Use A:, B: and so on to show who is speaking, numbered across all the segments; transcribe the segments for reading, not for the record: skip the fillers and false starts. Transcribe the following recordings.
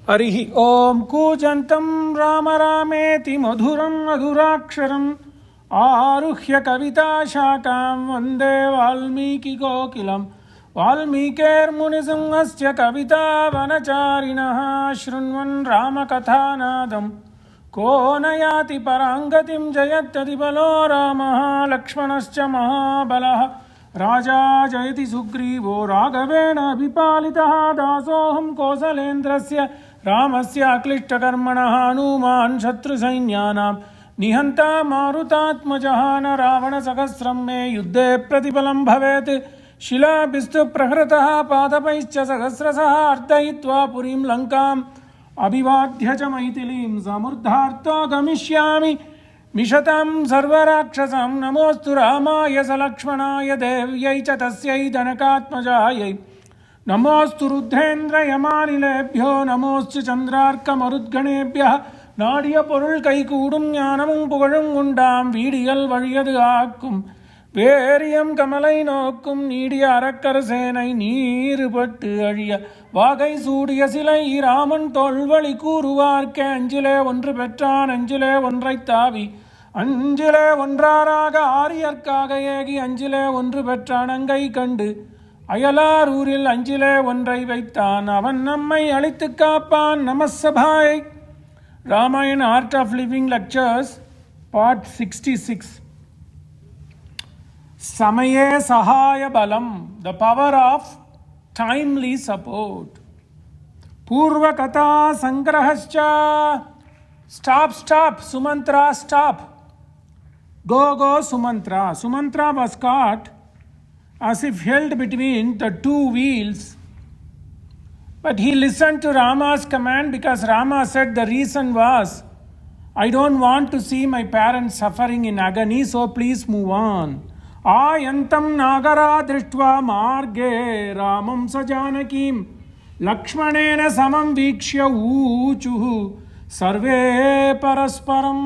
A: हरिः ॐ कूजन्तं राम रामेति मधुरं मधुराक्षरम् आरुह्य कविताशाखां वन्दे वाल्मीकिकोकिलं वाल्मीकेर्मुनिसिंहस्य कवितावनचारिणः शृण्वन् रामकथानादं को न याति पराङ्गतिं जयत्यतिबलो रामः लक्ष्मणश्च महाबलः राजा जयति सुग्रीवो राघवेण अभिपालितः दासोऽहं कौसलेन्द्रस्य रामस्य अक्लिष्टकर्मणः हनूमान् शत्रुसैन्यानां निहन्ता मारुतात्मजः न रावणसहस्रं मे युद्धे प्रतिफलं भवेत् शिलाभिस्तु प्रहृतः पादपैश्च सहस्रशः अर्दयित्वा पुरीं लङ्काम् अभिवाद्य च मैथिलीं समृद्धार्तो गमिष्यामि मिषतां सर्वराक्षसां नमोऽस्तु रामाय सलक्ष्मणाय देव्यै च तस्यै जनकात्मजायै नमोऽस्तु रुद्रेन्द्रयमानिलेभ्यो नमोऽस्तु चन्द्रार्कमरुद्गणेभ्यः நாடிய பொருள் கைகூடும் ஞானமும் புகழும் உண்டாம் வீடியல் வழியது ஆக்கும் வேரியம் கமலை நோக்கும் நீடிய அரக்கரசேனை நீருபட்டு அழிய வாகை சூடிய சிலை ராமன் தோல்வழி கூறுவார்க்கே அஞ்சிலே ஒன்று பெற்றான் அஞ்சிலே ஒன்றை தாவி அஞ்சிலே ஒன்றாராக ஆரியர்க்காக ஏகி அஞ்சிலே ஒன்று பெற்றான் அங்கை கண்டு அயலார் ஊரில் அஞ்சிலே ஒன்றை வைத்தான் அவன் நம்மை அழித்து காப்பான் நமசபாய். Ramayana Art of Living Lectures, Part 66. Samaye Sahaya Balam, the power of timely support. Purva Katha Sangrahascha. Stop, Sumantra, stop. Go, Sumantra. Sumantra was caught as if held between the two wheels. But he listened to Rama's command because Rama said the reason was, I don't want to see my parents suffering in agony, so please move on. Ayantam nagara drishtva marge ramam sajanakim lakshmanena samam vikshya uchuhu sarve parasparam.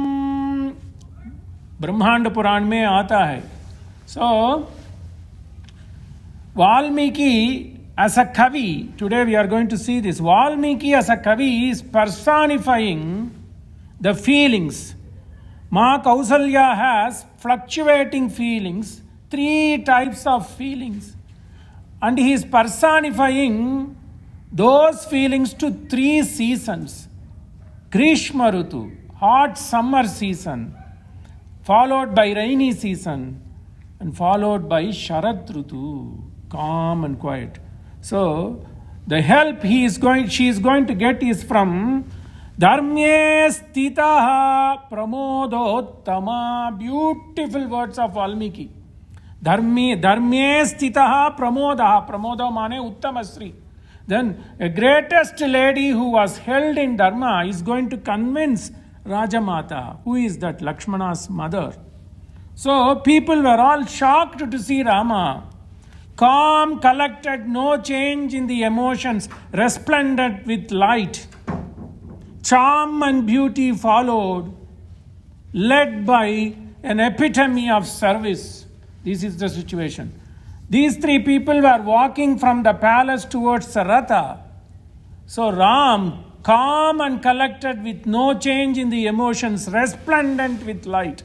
A: ब्रह्मांड पुराण में आता है. So Valmiki as a Kavi, today we are going to see this. Valmiki as a Kavi is personifying the feelings. Mother Kausalya has fluctuating feelings, 3 types of feelings. And he is personifying those feelings to 3 seasons. Grishma Rutu, hot summer season, followed by rainy season, and followed by Sharad Rutu, calm and quiet. So, the help she is going to get is from Dharmye Stitaha Pramodottama. Beautiful words of Valmiki. Dharmye Stitaha Pramodaha. Pramoda mane Uttamasri. Then, a greatest lady who was held in Dharma is going to convince Rajamata. Who is that? Lakshmana's mother. So, people were all shocked to see Rama. Calm, collected, no change in the emotions, resplendent with light. Charm and beauty followed, led by an epitome of service. This is the situation. These 3 people were walking from the palace towards Saratha. So Ram, calm and collected with no change in the emotions, resplendent with light.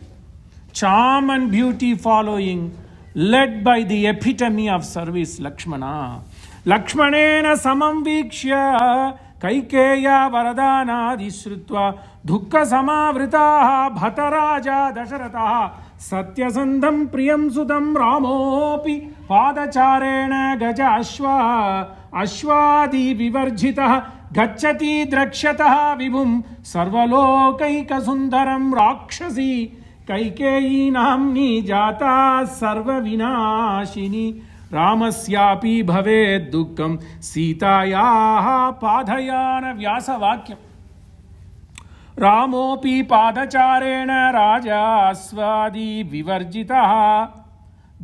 A: Charm and beauty following, led by the epitome of service, Lakshmana. Lakshmanena samam vikshya kaikeya varadana dishrutva dukha samavritaha bhataraja dasharataha satyasandham priyam sudam ramopi padacharena gaja ashwadi vivarjitaha gacchati drakshataha vibhum sarvalokaika sundaram rakshasi Kaikeyi नाम्नी जाता सर्वविनाशिनी रामस्यापि भवेत् दुःखं सीतायाः पादयान. व्यासवाक्यं. रामोऽपि पादचारेण राजास्वादि विवर्जितः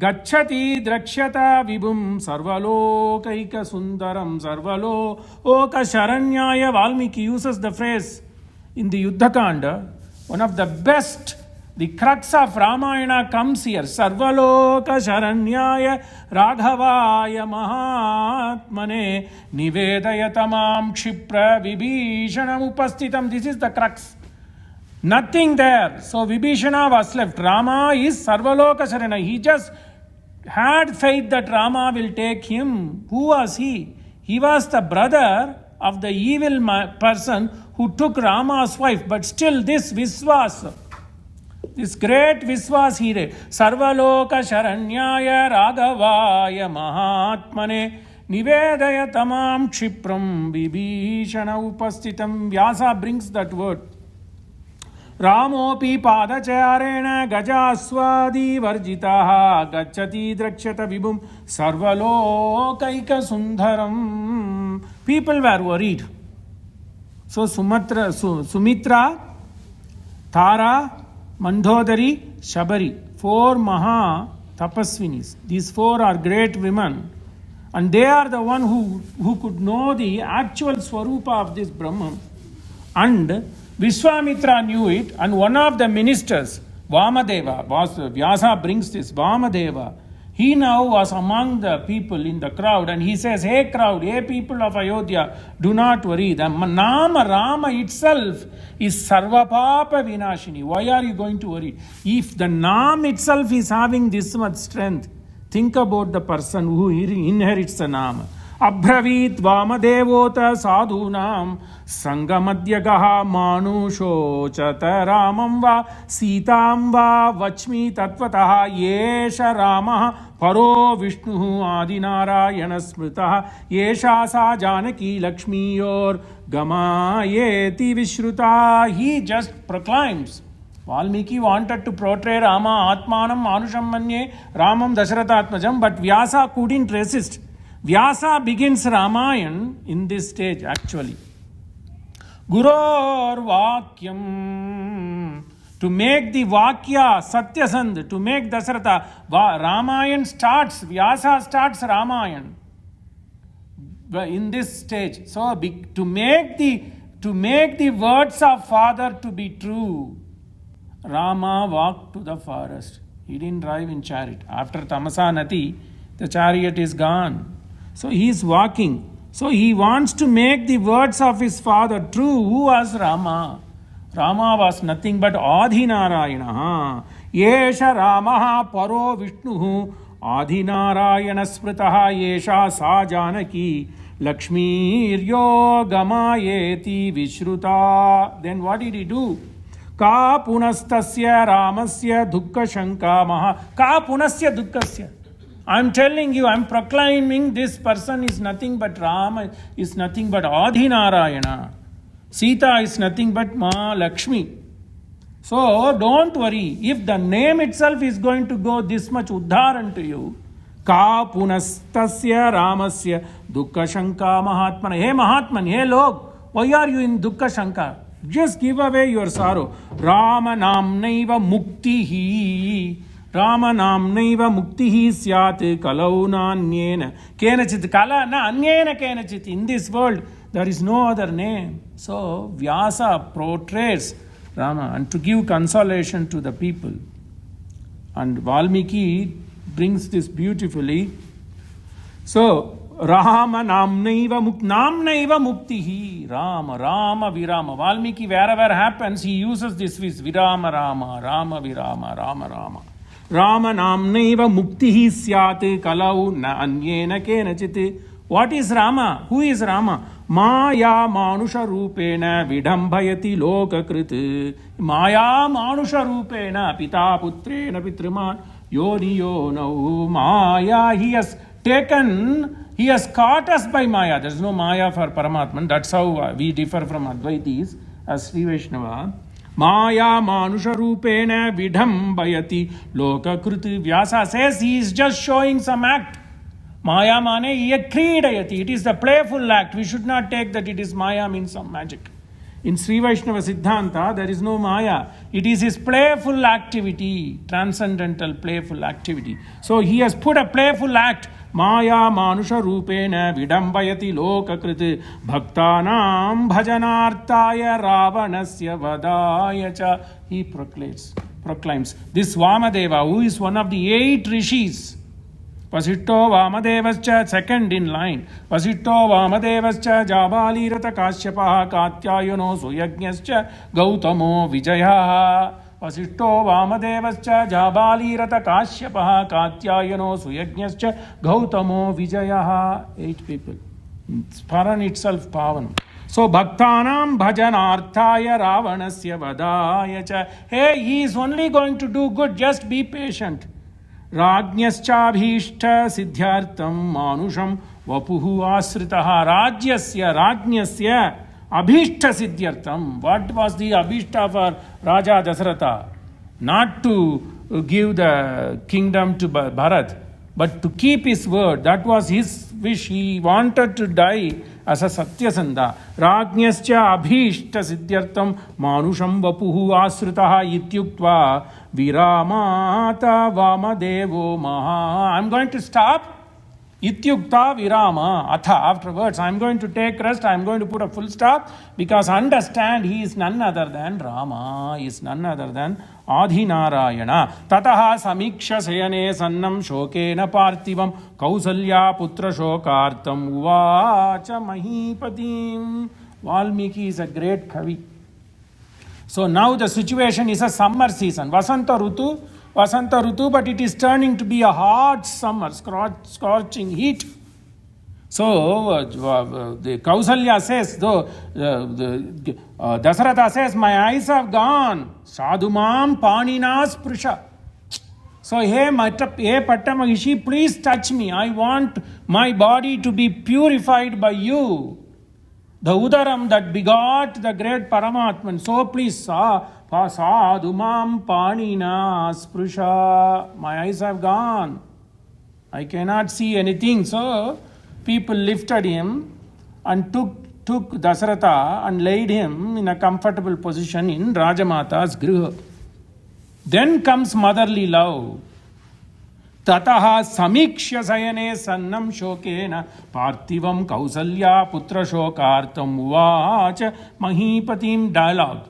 A: गच्छति द्रक्ष्यत विभुं सर्वलोकैकसुन्दरं सर्वलोकशरण्याय. Valmiki uses the phrase in the Yuddhakanda, one of the best The crux of Ramayana comes here. Sarvaloka Sharanyaya Raghavaya Mahatmane Nivedayatamam Kshipra Vibhishanam Upastitam. This is the crux. Nothing there. So Vibhishana was left. Rama is Sarvaloka Sharanya. He just had faith that Rama will take him. Who was he? He was the brother of the evil person who took Rama's wife. But still this Viswas, this great Viswas he read. Sarvaloka Sharanyaya Raghavaya Mahatmane Nivedaya Tamam Kshipram Vibhishana Upastitam. Vyasa brings that word. Ramopi padacharena gajaswadi varjitaha gacchati drakshata vibhum sarvalokaika sundharam. People were worried. So Sumitra, Tara, Mandodari, Shabari, 4 Maha Tapasvinis. These 4 are great women. And they are the one who could know the actual Swarupa of this Brahman. And Vishwamitra knew it, and one of the ministers, Vamadeva, Vyasa brings this, Vamadeva, he now was among the people in the crowd, and he says, hey crowd, hey people of Ayodhya, do not worry. The Nama Rama itself is Sarvapapa Vinashini. Why are you going to worry? If the Nam itself is having this much strength, think about the person who inherits the Nama. Abhravit Vamadevota sadhunam sangamadhyagaha manusho chata ramam va sitam va vachmi tatvataha yesha ramah paro vishnu adinarayana smritaha yesha sa janaki lakshmi yor gamayeti vishruta. He just proclaims. Valmiki wanted to portray Rama Atmanam Manusham Manye Ramam Dasharathatmajam, but Vyasa couldn't resist. Vyasa begins Ramayana in this stage actually. Guror Vakyam. To make the Vakya Satyasandh, to make Dasharatha, Ramayana starts, Vyasa starts Ramayana in this stage. So to make the words of father to be true, Rama walked to the forest. He didn't drive in chariot. After Tamasa Nati, the chariot is gone. So he is walking. So he wants to make the words of his father true. Who was Rama? Rama was nothing but Adhinarayana. Yesha Ramaha Paro Vishnu Adhinarayana Smritaha Yesha Sa Janaki Lakshmi Gamayeti Vishruta. Then what did he do? Ka punastasya Ramasya Dukkha Shanka Maha. Ka punasya Dukkasya. I am telling you, I am proclaiming this person is nothing but Rama, is nothing but Adhinarayana. Sita is nothing but Ma Lakshmi. So don't worry. If the name itself is going to go this much Uddharan to you, Ka punastasya Ramasya Dukkha Shanka Mahatmana. Hey Mahatman, hey Log, why are you in Dukkha Shanka? Just give away your sorrow. Rama Namnaiva Muktihi. Rama Namnaiva Muktihi Syat Kalauna Anyena. Kenachit Kala na Anyena Kenachit. In this world, there is no other name. So Vyasa portrays Rama and to give consolation to the people. And Valmiki brings this beautifully. So Rama Namnaiva Muktihi. Rama Virama. Valmiki wherever happens, he uses this with Virama Rama, Rama Virama, Rama Rama. Rama Namnaiva Muktihi Syat Kalau Na Anyena Kenachit. What is Rama? Who is Rama? Maya Manusha Rupena Vidambhayati Lokakrit. Maya Manusha Rupena Pita Putrena Pitriman Yoniyo Nau. Maya, he has caught us by Maya. There is no Maya for Paramatman. That's how we differ from Advaitis as Sri Vaishnava. Maya Manusha Rupena Vidambhayati Lokakrit. Vyasa says he is just showing some act. Maya Mane Yakridayati. It is the playful act. We should not take that it is Maya means some magic. In Sri Vaishnava Siddhanta, there is no Maya. It is his playful activity, transcendental playful activity. So he has put a playful act. Maya Manusha Rupena Vidambhayati Lokakrit Bhaktanam Bhajanartaya Ravanasya Vadaya Cha. He proclaims proclaims. This Vamadeva, who is one of the 8 rishis, Vasitto Vamadevascha, second in line. Vasitto Vamadevascha, Jabalirata Kashyapaha, Katyayano Suyajñascha, Gautamo Vijayaha. Vasitto Vamadevascha, Jabalirata Kashyapaha, Katyayano Suyajñascha, Gautamo Vijayaha. 8 people. Paran itself pavan. So Bhaktanam Bhajanarthaya Ravanasya Vadaya cha. Hey, he is only going to do good, just be patient. Rajnyascha siddhyartam manusham vapuhu asritaha. Rajnyasya abhishta siddhyartam. What was the abhishta for Raja Dasharatha? Not to give the kingdom to Bharat, but to keep his word. That was his wish. He wanted to die as a Satyasandha. Rajnyascha abhishta siddhyartam manusham vapuhu asritaha ityuktva viramata vamadevo maha. I'm going to stop. Ityukta virama atha. Afterwards, I'm going to take rest. I'm going to put a full stop, because understand, he is none other than Rama. He is none other than Adhinarayana. Tataha samiksha sayane sannam shokena parthivam Kausalya putra shokartam uvacha mahipatim. Valmiki is a great Kavi. So now the situation is a summer season. Vasanta Rutu, but it is turning to be a hot summer, scorching heat. So the Kausalya says, Dasharatha says, my eyes have gone. Sadhumam paninas prusha. So, hey Pattamahishi, please touch me. I want my body to be purified by you. The Udaram that begot the great Paramatman. So please, Sadhumam panina sprusha. My eyes have gone. I cannot see anything. So people lifted him and took Dasharatha and laid him in a comfortable position in Rajamata's griha. Then comes motherly love. Tataha samiksha sayane sannam shokena parthivam Kausalya putra shokartam uvacha mahipatim. Dialogue.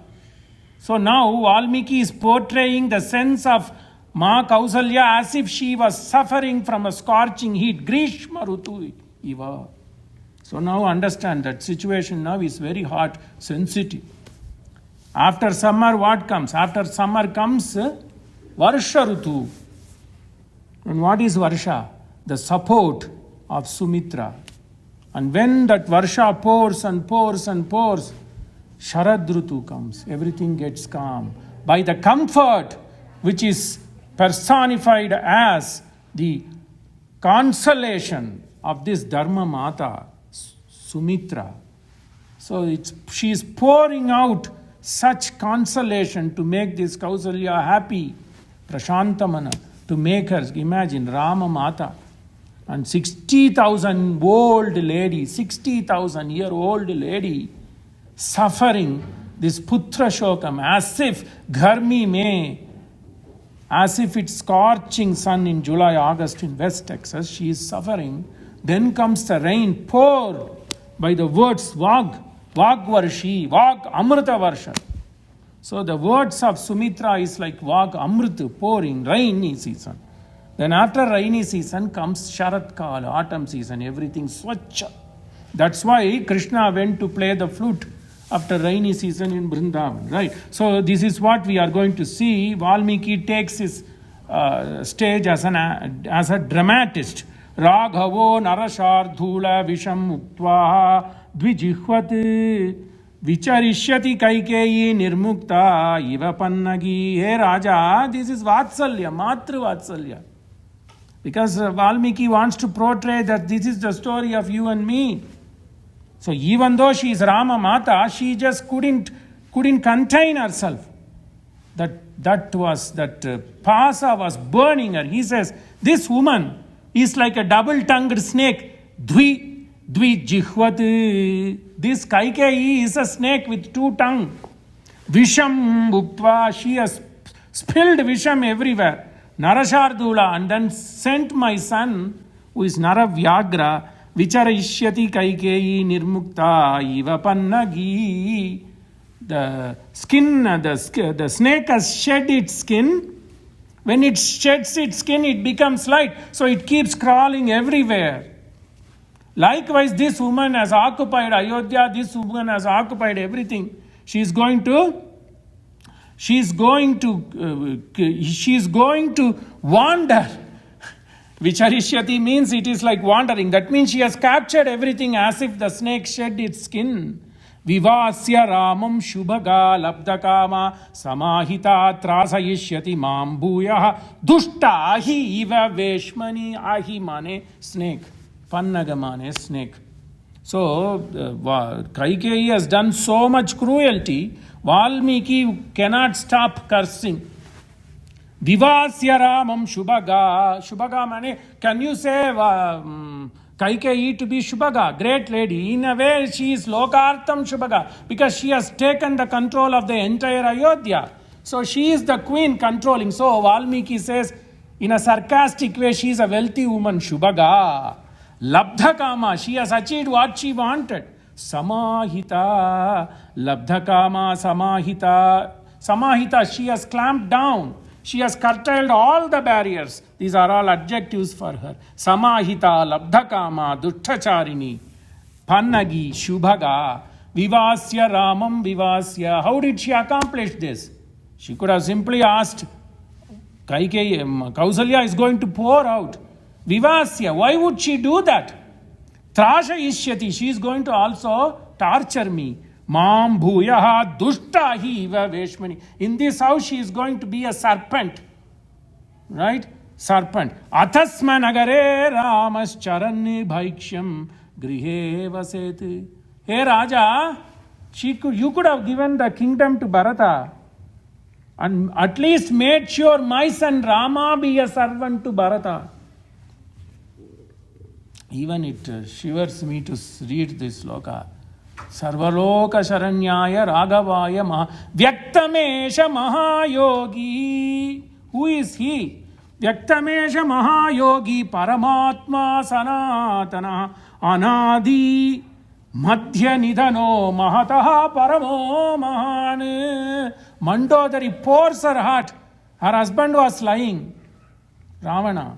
A: So now Valmiki is portraying the sense of Ma Kausalya as if she was suffering from a scorching heat. Grishma Rutu Iva. So now understand that situation now is very hot, sensitive. After summer, what comes? After summer comes Varsha Rutu. And what is Varsha? The support of Sumitra. And when that Varsha pours and pours and pours, Sharad Rutu comes. Everything gets calm. By the comfort which is personified as the consolation of this Dharma Mata, Sumitra. So she is pouring out such consolation to make this Kausalya happy, Prashantamana, to make her, imagine, Rama Mata and 60,000 old lady, 60,000-year-old lady suffering this Putra Shokam as if Gharmi Mein, as if it's scorching sun in July, August in West Texas, she is suffering. Then comes the rain poured by the words Vagvarshi, Vag Amrita Varsha. So the words of Sumitra is like Vag Amrita, pouring, rainy season. Then after rainy season comes Sharat Kala, autumn season, everything swachha. That's why Krishna went to play the flute after rainy season in Vrindavan, right? So this is what we are going to see. Valmiki takes his stage as a dramatist. Raghavo narashardhula visham uktva dvijihvat vicharishyati kaikeyi nirmukta iva pannagi. Hey Raja, this is Vatsalya, Matru Vatsalya. Because Valmiki wants to portray that this is the story of you and me. So even though she is Rama Mata, she just couldn't contain herself. That Pasa was burning her. He says, this woman is like a double-tongued snake. Dvi jihvat. This Kaikeyi is a snake with 2 tongues. Visham bhuktva. She has spilled Visham everywhere. Narashardula. And then sent my son, who is Naravyagra, Vicharishyati Kaikeyi nirmukta iva pannagi. the skin, the snake has shed its skin. When it sheds its skin, it becomes light. So it keeps crawling everywhere. Likewise, this woman has occupied Ayodhya. This woman has occupied everything. She's going to wander. Vicharishyati means it is like wandering. That means she has captured everything as if the snake shed its skin. Vivasya Ramam Shubhaga Labdakama Samahita Trasayishyati Mam Bhuyaha Dushta Ahi Iva Veshmani. Ahi mane snake. Pannaga mane snake. So Kaikeyi has done so much cruelty. Valmiki cannot stop cursing. Vivasya Ramam Shubhaga. Shubhaga mane, can you say Kaikeyi to be Shubhaga, great lady? In a way, she is Lokartham Shubhaga because she has taken the control of the entire Ayodhya. So she is the queen controlling. So Valmiki says, in a sarcastic way, she is a wealthy woman, Shubhaga. Labdhakama, she has achieved what she wanted. Samahita, Labdhakama, Samahita. Samahita, she has clamped down. She has curtailed all the barriers. These are all adjectives for her. Samahita, Labdhakama, Dushtacharini, Pannagi, Shubhaga, Vivasya Ramam Vivasya. How did she accomplish this? She could have simply asked, Kausalya is going to pour out. Vivasya, why would she do that? Trasha Ishyati, she is going to also torture me. Mam bhuyaha dushtahi iva veshmani. In this house, she is going to be a serpent. Right? Serpent. Athasma nagare ramas charanni bhaiksham grihe vaset. Hey Raja, you could have given the kingdom to Bharata and at least made sure my son Rama be a servant to Bharata. Even it shivers me to read this sloka. Sarvaloka Sharanyaya Raghavaya Maha Vyaktamesha Mahayogi. Who is he? Vyaktamesha Mahayogi Paramatma Sanatana Anadi Madhya Nidhano Mahataha Paramo Mahane. Mandodari pours her heart. Her husband was lying. Ravana.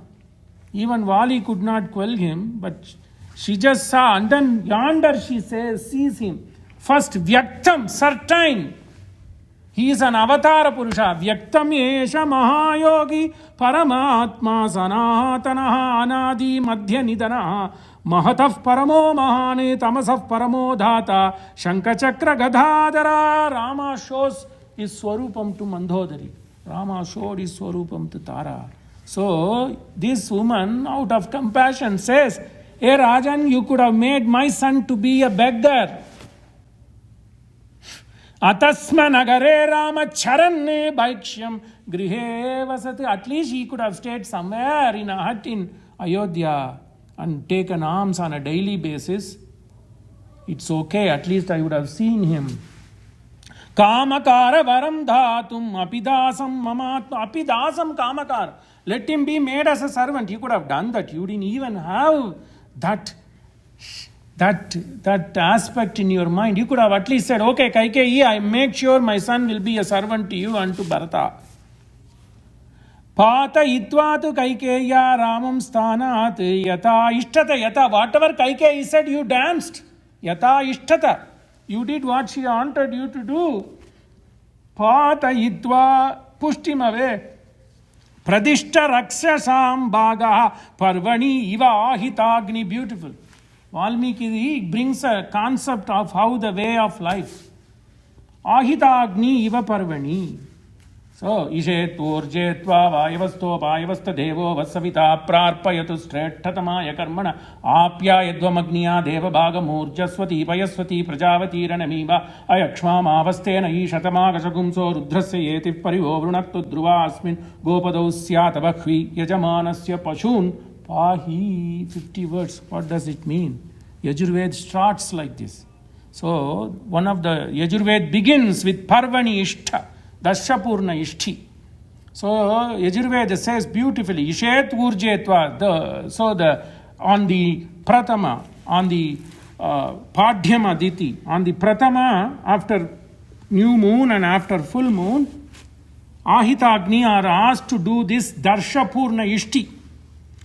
A: Even Vali could not quell him, but she just saw, and then yonder she sees him. First, Vyaktam, certain. He is an avatar Purusha. Vyaktam Yesha Mahayogi Paramatma Sanatanaha Anadi Madhya Nidanaha Mahataf Paramo Mahane Tamasaf Paramo Dhata Shankachakra Gadhadara. Rama shows his Swarupam to Mandodari. Rama showed his Swarupam to Tara. So, this woman, out of compassion, says, Hey Rajan, you could have made my son to be a beggar. Atasma nagare rama charanne bhaiksham grihe vasati. At least he could have stayed somewhere in a hut in Ayodhya and taken alms on a daily basis. It's okay, at least I would have seen him. Kamakara varam dhatum apidasam mamatma. Apidasam kamakara. Let him be made as a servant. You could have done that. You didn't even have that aspect in your mind. You could have at least said, okay, Kaikeyi, I make sure my son will be a servant to you and to Bharata. Pata itvatu Kaikeya ramam sthanat yata ishtata yata. Whatever Kaikeyi said, you danced. Yata ishtata. You did what she wanted you to do. Pata itva, pushed him away. Pradishta rakshasam bhagaha parvani iva ahitagni. Beautiful. Valmiki brings a concept of how the way of life. Ahitagni iva parvani. So, ishet urjetva vayavasto vayavasta devo vasavita prarpayatu strettathamaya karmana apya yadvamagniya deva bhaga murjaswati payaswati prajavati ranamiva ayakshma avastena ishatamagashagumso rudrasya yeti parivo vrunattu dhruva asmin gopadau syatavakhi yajamanasya pashun pahi. 50 words. What does it mean? Yajurved starts like this. So, one of the Yajurved begins with Parvani Ishta. Dashapurna Ishti. So Yajurveda says beautifully, Ishet Urjetva, on the Pratama, on the Padhyama Diti, on the Pratama, after new moon and after full moon, Ahita Agni are asked to do this Darshapurna Ishti.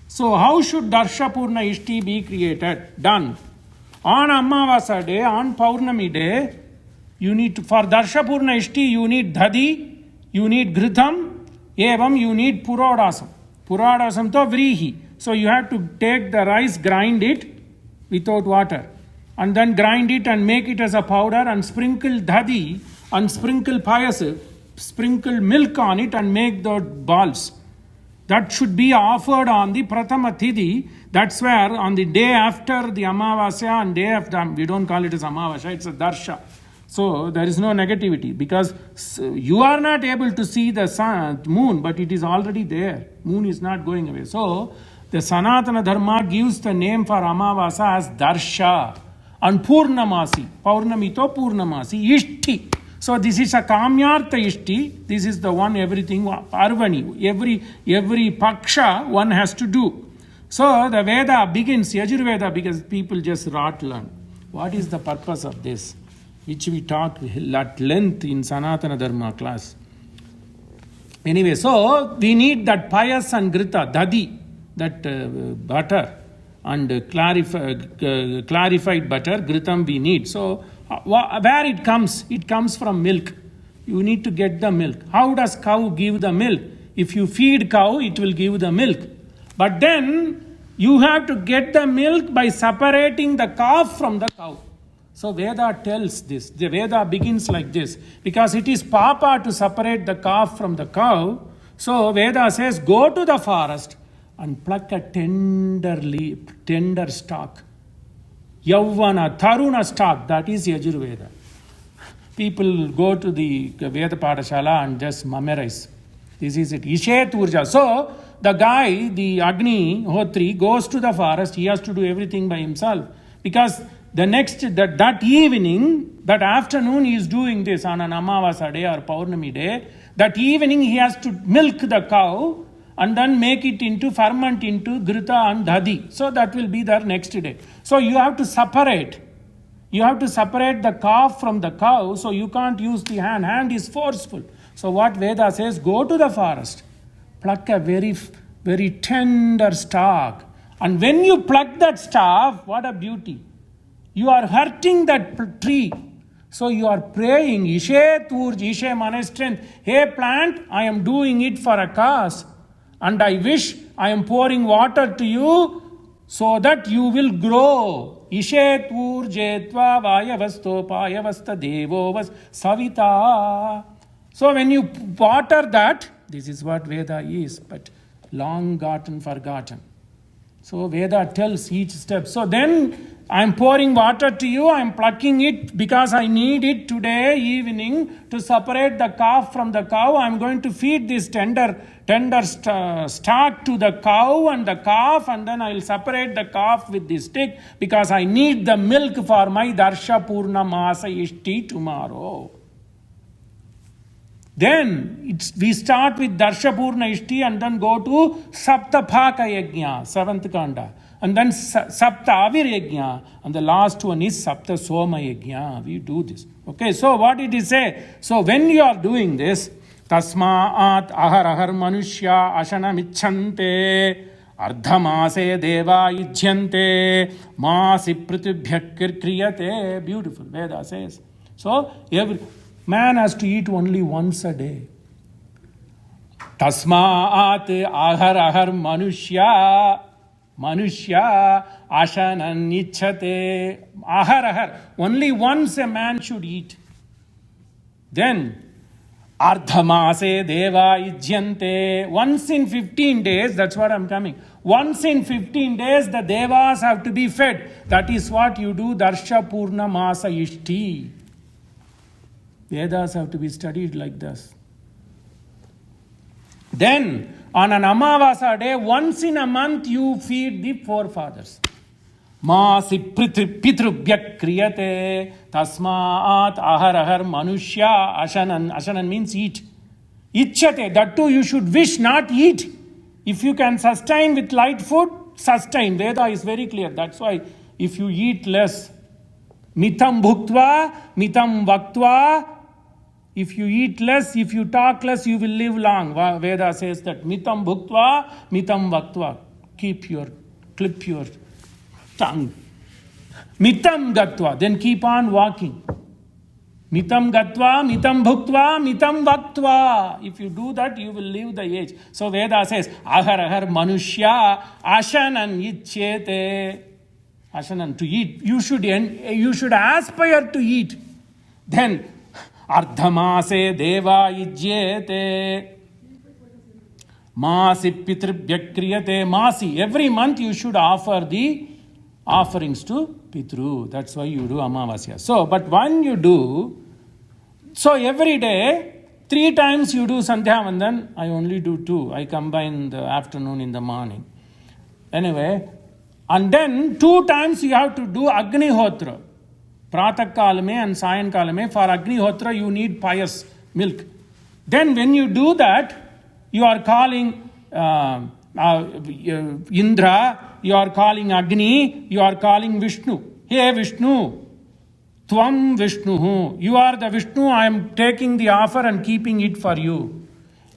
A: So how should Darshapurna Ishti be created? Done. On Amavasa day, on Paurnami day, you need to, for Darshapurna Ishti, you need Dhadi, you need Ghritam, Evam, you need Purodasam. Purodasam to Vrihi. So you have to take the rice, grind it without water, and then grind it and make it as a powder and sprinkle Dhadi and sprinkle payas, sprinkle milk on it and make the balls. That should be offered on the Prathama Thidi. That's where on the day after the Amavasya and day after, we don't call it as Amavasya, it's a Darsha. So there is no negativity because you are not able to see the sun, moon, but it is already there. Moon is not going away. So the Sanatana Dharma gives the name for Amavasa as Darsha and Purnamasi. Paurnami to Purnamasi. Ishti. So this is a Kamyartha Ishti. This is the one everything, Parvani. Every Paksha one has to do. So the Veda begins, Yajurveda, because people just learn. What is the purpose of this? Which we talked at length in Sanatana Dharma class. Anyway, so we need that payas and grita, dadi, that butter and clarified butter, gritam we need. So where it comes from milk. You need to get the milk. How does cow give the milk? If you feed cow, it will give the milk. But then you have to get the milk by separating the calf from the cow. So Veda tells this. The Veda begins like this. Because it is Papa to separate the calf from the cow. So Veda says, go to the forest and pluck a tender stalk. Yavana, Taruna stalk. That is Yajurveda. People go to the Veda Padashala and just memorize. This is it. Ishet Urja. So the guy, the Agni Hotri, goes to the forest. He has to do everything by himself. Because that evening, that afternoon, he is doing this on an Amavasa day or Paurnami day. That evening, he has to milk the cow and then make it ferment into Grita and Dhadi. So that will be there next day. So you have to separate. You have to separate the calf from the cow. So you can't use the hand. Hand is forceful. So what Veda says, go to the forest. Pluck a very, very tender stalk. And when you pluck that staff, what a beauty. You are hurting that tree. So you are praying, Ishe Turj, Ishe Mane strength. Hey plant, I am doing it for a cause. And I wish I am pouring water to you so that you will grow. Ishe Turjetva Vayavasto Payavasta Devovas Savita. So when you water that, this is what Veda is, but long forgotten. So Veda tells each step. So then I am pouring water to you, I am plucking it because I need it today evening to separate the calf from the cow. I am going to feed this tender stalk to the cow and the calf, and then I will separate the calf with this stick because I need the milk for my Darsha Purna Masa Ishti tomorrow. Then we start with Darsha Purna Ishti and then go to Saptaphaka Yajna, 7th Kanda. And then Sapta Avir Yajna. And the last one is Sapta Soma Yajna. We do this. Okay, so what did he say? So when you are doing this, Tasmaat ahar manushya ashana michante ardhamase deva ijyante masi pritibhyak kriyate. Beautiful, Veda says. So every man has to eat only once a day. Tasmaat ahar manushya ashanan ichhate. Ahar. Only once a man should eat. Then ardhamase deva ijyante. Once in 15 days, that's what I'm coming. Once in 15 days, the devas have to be fed. That is what you do, Darsha Purna Masa Ishti. Vedas have to be studied like this. Then, on an Amavasa day, once in a month, you feed the forefathers. Masi pitrubhyak kriyate tasmaat ahar manushya ashanan. Ashanan means eat. Ichhate, that too you should wish, not eat. If you can sustain with light food, sustain. Veda is very clear. That's why if you eat less, mitam bhuktva, mitam vaktva, If you eat less, if you talk less, you will live long. Veda says that mitam bhuktva, mitam vaktva. Clip your tongue. Mitam gatva, then keep on walking. Mitam gatva, mitam bhuktva, mitam vaktva. If you do that, you will live the age. So Veda says, ahar ahar manushya ashanan ichyete. Ashanan, to eat. You should aspire to eat. Then, ardhamase deva ijyete. Masi pitribhya kriyate. Masi. Every month you should offer the offerings to Pitru. That's why you do Amavasya. So, but when you do, so every day, 3 times you do Sandhya Vandan. I only do 2. I combine the afternoon in the morning. Anyway, and then 2 times you have to do Agnihotra. Pratak Kalame and Sayan Kalame. For Agnihotra, you need pious milk. Then when you do that, you are calling Indra, you are calling Agni, you are calling Vishnu. Hey Vishnu, Tvam Vishnu. You are the Vishnu, I am taking the offer and keeping it for you.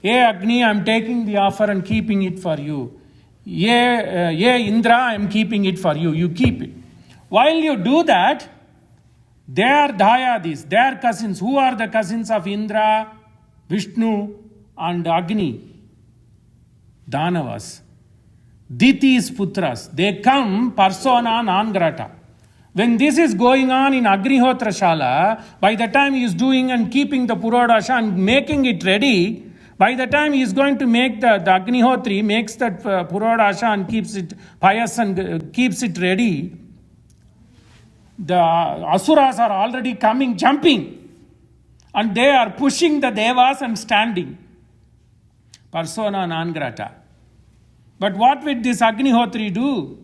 A: Hey Agni, I am taking the offer and keeping it for you. Ye Indra, I am keeping it for you. You keep it. While you do that, they are Dayadis, they are cousins. Who are the cousins of Indra, Vishnu and Agni? Danavas. Diti's putras. They come persona non grata. When this is going on in Agnihotra Shala, by the time he is doing and keeping the Purodasha and making it ready, by the time he is going to make the Agnihotri, makes that Purodasha and keeps it pious and keeps it ready, the Asuras are already coming, jumping. And they are pushing the Devas and standing. Persona non grata. But what will this Agnihotri do?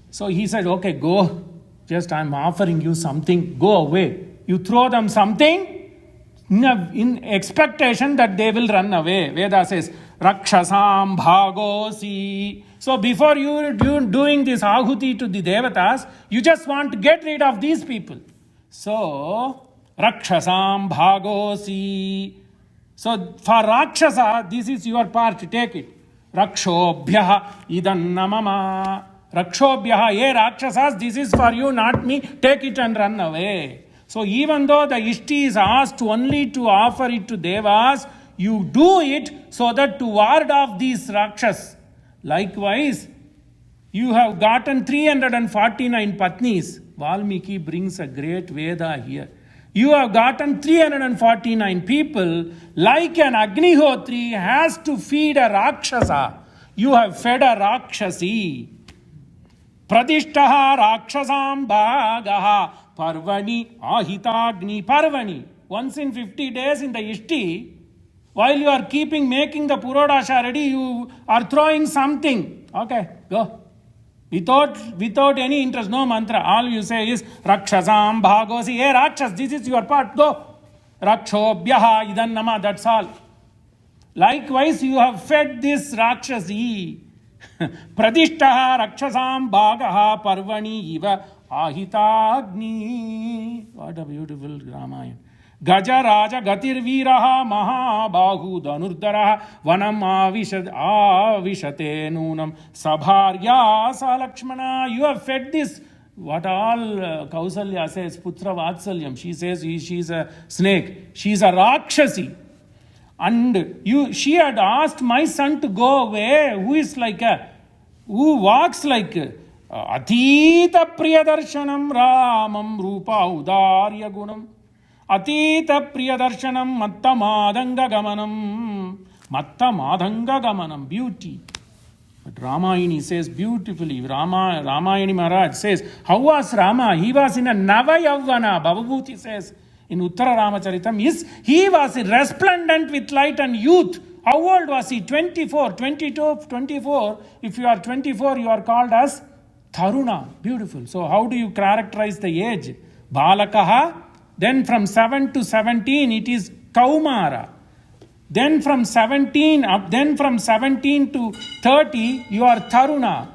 A: So he said, okay, go. Just I'm offering you something. Go away. You throw them something in expectation that they will run away. Veda says, Rakshasam bhagosi. So before you doing this ahuti to the devatas, you just want to get rid of these people. So, Rakshasam bhagosi. So for Rakshasa, this is your part. Take it. Rakshobhyaha idan namama. Rakshobhyaha, ye Rakshasas, this is for you, not me. Take it and run away. So even though the Ishti is asked only to offer it to Devas, you do it so that to ward off these Rakshas. Likewise, you have gotten 349 Patnis. Valmiki brings a great Veda here. You have gotten 349 people, like an Agnihotri has to feed a Rakshasa. You have fed a Rakshasi. Pradishtaha Rakshasam Bhagaha Parvani Ahitagni Parvani. Once in 50 days in the Ishti, while you are making the Purodasha ready, you are throwing something. Okay, go. Without any interest, no mantra. All you say is Rakshasam Bhagosi. Hey Rakshas, this is your part. Go. Rakshobhyaha idan nama. That's all. Likewise, you have fed this Rakshasi. Pradishtaha Rakshasam Bhagaha Parvani Iva Ahitagni. What a beautiful Ramayana. Gaja Raja Gatir Viraha Mahabahu Danurdaraha Vanam Avishate Nunam Sabharya Salakshmana. You have fed this. What all Kausalya says, Putra Vatsalyam. She says she is a snake. She is a Rakshasi. And she had asked my son to go away, who walks like Atita Priyadarshanam Ramam Rupa Udarya Gunam. Atita Priyadarshanam Matta Madanga Gamanam. Beauty. But Ramayani says beautifully, Ramayani Maharaj says, how was Rama? He was in a Navayavana. Bhavabhuti says, in Uttara Ramacharitam, he was resplendent with light and youth. How old was he? 24, 22, 24. If you are 24, you are called as Taruna. Beautiful. So how do you characterize the age? Balakaha. Then from 7 to 17, it is Kaumara. Then from 17 to 30, you are Taruna.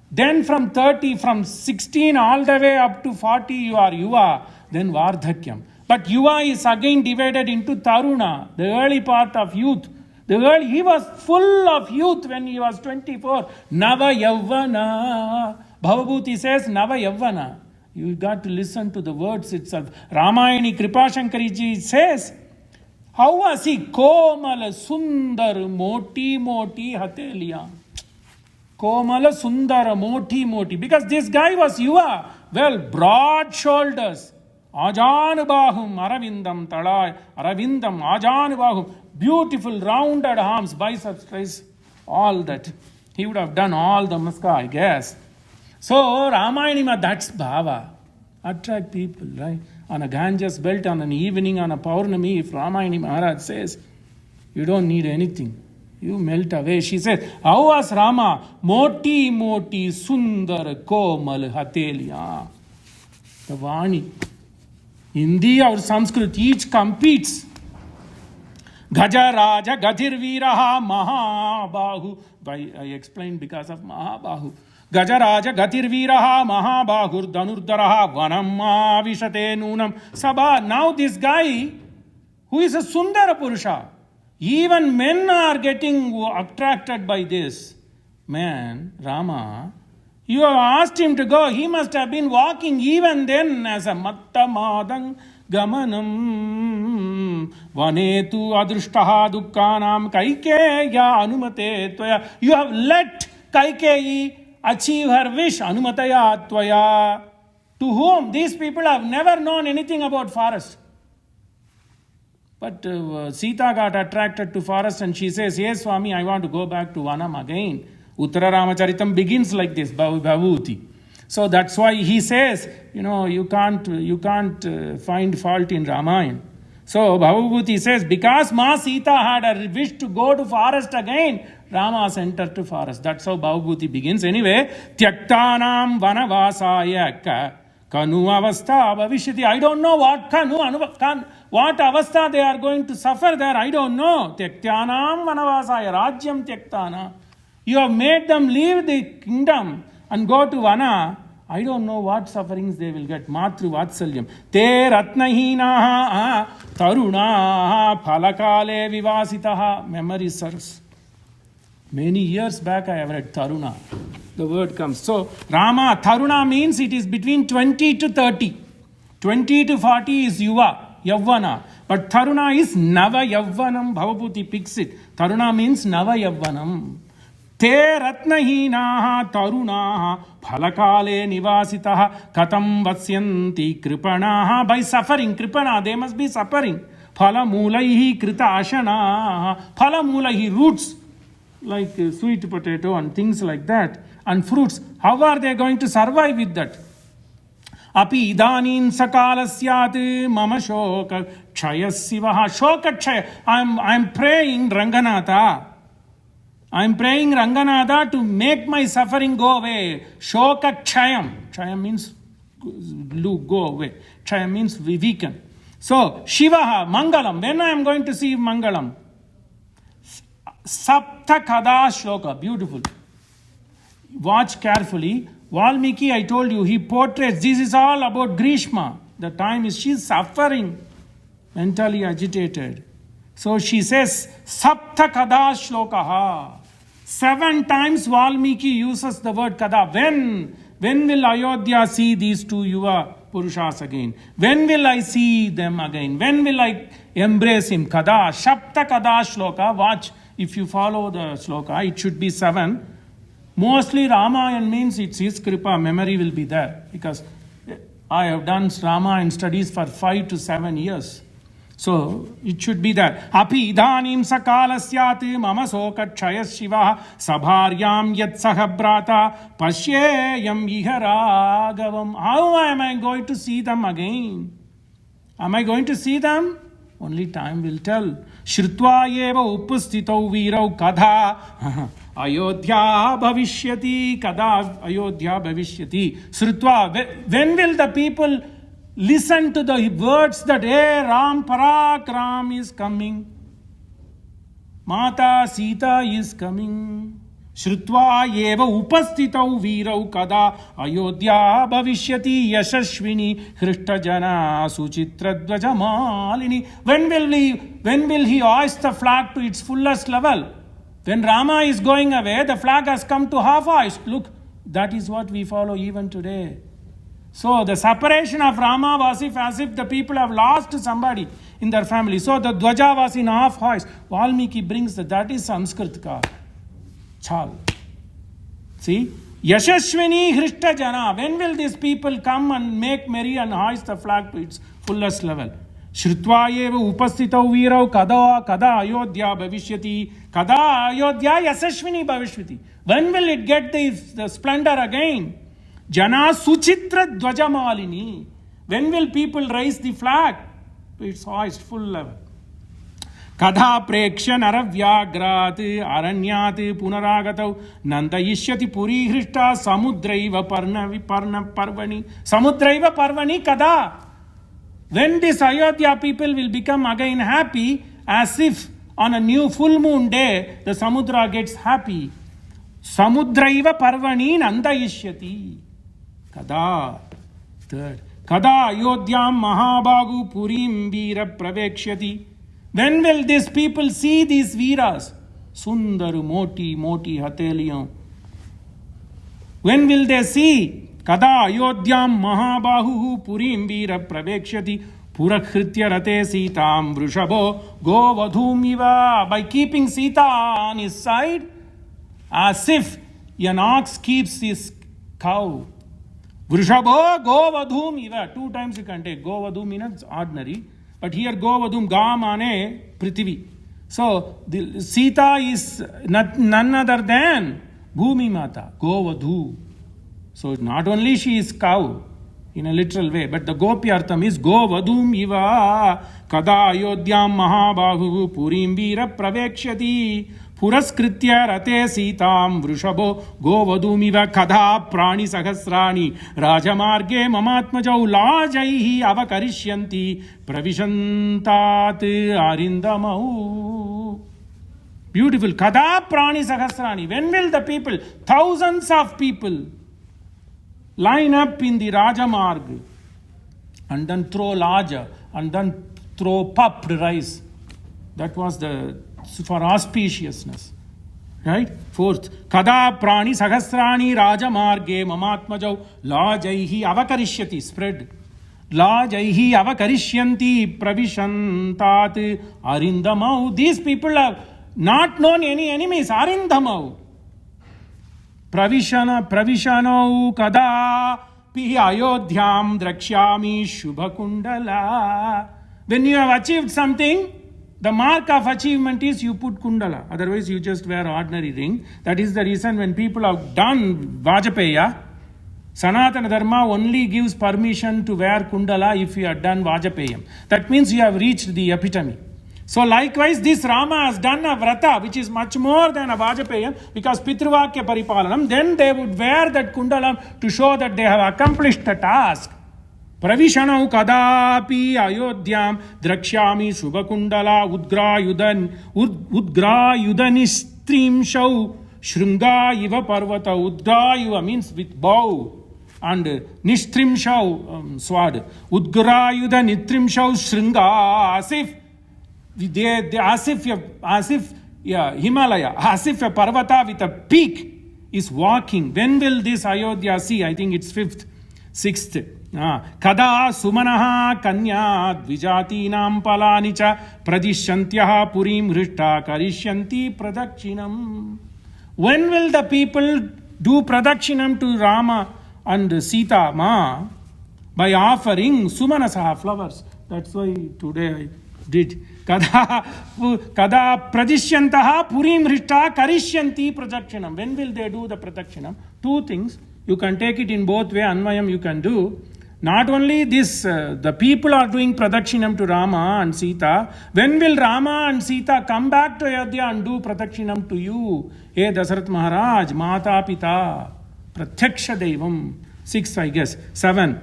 A: Then from 16 all the way up to 40, you are Yuva. Then Vardhakyam. But Yuva is again divided into Taruna, the early part of youth. He was full of youth when he was 24. Nava Yavana. Bhavabhuti says Nava Yavana. You got to listen to the words itself. Ramayani Kripashankariji says, how was he? Komala Sundar Moti Moti Hateliya. Komala Sundara Moti Moti. Because this guy was Yuva. Well, broad shoulders. Ajanubahum Aravindam Talay. Aravindam Ajanubahum. Beautiful rounded arms, biceps, triceps, all that. He would have done all the maska, I guess. So, Ramayanima, that's bhava. Attract people, right? On a Ganges belt, on an evening, on a Paurnami, if Ramayani Maharaj says, you don't need anything. You melt away. She says, how was Rama? Moti Moti Sundar Komal Hateliya. The Vani. Hindi or Sanskrit, each competes. Gajaraja Gatirviraha Mahabahu. I explained because of Mahabahu. Gajaraja Gatirviraha Mahabahur Danurdaraha Vanamma Vishate Nunam Sabha. Now this guy, who is a Sundara Purusha, even men are getting attracted by this man, Rama. You have asked him to go. He must have been walking even then as a Mattamadang Gamanam Vanetu Adrushtaha Dukkanam Kaikeya Anumate Tvaya. You have let Kaikeyi achieve her wish, Anumataya Tvaya. To whom? These people have never known anything about forest. But Sita got attracted to forest and she says, yes, Swami, I want to go back to Vanam again. Uttara Ramacharitam begins like this, Bhavuti. So that's why he says, you can't find fault in Ramayana. So Bhavabhuti says, because Ma Sita had a wish to go to forest again, Rama sent her to forest. That's how Bhavabhuti begins. Anyway, Tyaktanam Vanavasaya Kanu Avastha Bhavishyati. I don't know what what avastha they are going to suffer there. I don't know. Tyaktanam Vanavasaya Rajyam Tyaktana. You have made them leave the kingdom and go to Vana. I don't know what sufferings they will get. Matru Vatsalyam. Te Ratnahinaha Tarunaha Phalakale Vivasitaha. Memory serves. Many years back I have read Taruna. The word comes. So Rama, Taruna means it is between 20 to 30. 20 to 40 is Yuva, Yavvana. But Taruna is Nava Yavvanam. Bhavaputi picks it. Taruna means Nava Yavvanam. Te ratnahinaha tarunaha phalakale nivasitaha katam vatsyanti kripanaha. By suffering, kripana, they must be suffering. Phalamulaihi krita ashanaha. Phalamulaihi, roots, like sweet potato and things like that. And fruits. How are they going to survive with that? Api idanin sakalasyat mama shoka kshayasivaha. Shoka kshaya. I'm praying Ranganatha. I'm praying Ranganatha to make my suffering go away. Shoka kshayam. Kshayam means go away. Kshayam means weaken. So, Shivaha, Mangalam. When I am going to see Mangalam? Sapta Kada Shloka. Beautiful. Watch carefully. Valmiki, I told you, he portrays. This is all about Grishma. The time is, she's suffering. Mentally agitated. So she says, Sapta Kada Shlokaha. 7 times Valmiki uses the word Kada. When will Ayodhya see these two Yuva Purushas again? When will I see them again? When will I embrace him? Kada. Shapta Kada Shloka. Watch, if you follow the Shloka, it should be 7. Mostly Ramayana means it's his kripa, memory will be there. Because I have done Ramayana studies for 5 to 7 years. So it should be there. Api idanim sakalasyati mama soka kshayas shiva sabharyam yat sahabrata pashyayam iharagavam. How am I going to see them again? Am I going to see them? Only time will tell. Shrutva eva upastitau virau kada Ayodhya bhavishyati. Kada Ayodhya bhavishyati. Shrutva. When will the people listen to the words that, hey, Ram Parakram is coming. Mata Sita is coming. Shrutva eva upastitau virau kada Ayodhya bhavishyati yashashvini Hristajana Suchitra Dvajamalini. When will he hoist the flag to its fullest level? When Rama is going away, the flag has come to half hoist. Look, that is what we follow even today. So the separation of Rama was as if the people have lost somebody in their family. So the Dwaja was in half hoist. Valmiki brings that is Sanskrit ka chal. See? Yashashvini Hrishta Jana. When will these people come and make merry and hoist the flag to its fullest level? Shrutva eva upastitau virau kada Ayodhya bhavishyati. Kada Ayodhya yasashvini bhavishvati. When will it get the splendor again? Jana Suchitra Dvajamalini. When will people raise the flag to its highest full level? Kada Preksha Naravyagrat Aranyat Punaragatau Nandayishyati Puri Hrishta Samudraiva Parvani. Samudraiva Parvani Kada. When this Ayodhya people will become again happy, as if on a new full moon day the Samudra gets happy. Samudraiva Parvani Nandayishyati. Kada. Third. Kada Ayodhyam Mahabhagu Purim Veera Pravekshati. When will these people see these Veeras? Sundaru Moti Hateliyon. When will they see? Kada Ayodhyam Mahabahu Purim Veera Pravekshati Purakritya Rate Sitam Vrushabho Govadhumiva. By keeping Sita on his side, as if an ox keeps his cow. Vrushabho Govadhum Iva. 2 times you can take. Govadhum means ordinary. But here Govadhum Gamane Prithvi. So the Sita is none other than Bhumi Mata. Govadhu. So not only she is cow in a literal way, but the Gopyartham is Govadhum Iva. Kada Ayodhyam Mahabahu Purim Veera Pravekshati. Puraskritya Rate Sitam Vrushabho Govadhumiva Kada Prani Sahasrani Rajamarge Mamatmajau Lajaihi Avakarisyanti Pravishantat Arindamau. Beautiful. Kada Prani Sahasrani. When will the people, thousands of people, line up in the Rajamarg and then throw laja and then throw puffed rice? That was for auspiciousness. Right? Fourth, Kada Prani Sahasrani Raja Marge Mamatmajau Lajaihi Avakarishyati. Spread. Lajaihi Avakarisyanti Pravishantat Arindamau. These people have not known any enemies. Arindamau. Pravishanau Kada Pi Ayodhyam Drakshami Shubhakundala. When you have achieved something, the mark of achievement is you put kundala. Otherwise, you just wear ordinary ring. That is the reason when people have done Vajapeya, Sanatana Dharma only gives permission to wear kundala if you have done Vajapeyam. That means you have reached the epitome. So likewise, this Rama has done a vrata, which is much more than a Vajapeyam, because Pitruvakya Paripalanam. Then they would wear that kundalam to show that they have accomplished the task. Pravishanau Kadapi Ayodhyam Drakshami Shubhakundala Udgrayudanistrim Shau Shrunga Iva Parvata. Udgrayuva means with bow, and Nistrim Shau sword. Udgrayuda Nitrim Shau Shrunga, as if Himalaya, as if a Parvata with a peak is walking. When will this Ayodhya see? I think it's 5th, 6th. Kada Sumanaha Kanya Dvijati Nam Palanicha Pradishantyaha Purim Hrishta Karishyanti Pradakshinam. When will the people do Pradakshinam to Rama and Sita Ma? By offering Sumanasaha flowers. That's why today I did. Kada Pradishyantaha Purim Hrishta Karishyanti Pradakshinam. When will they do the Pradakshinam? 2 things. You can take it in both way. Anvayam you can do. Not only this, the people are doing Pradakshinam to Rama and Sita. When will Rama and Sita come back to Ayodhya and do Pradakshinam to you? Hey Dasarat Maharaj, Mata Pita, Pratyaksha Devam. 6, I guess. 7.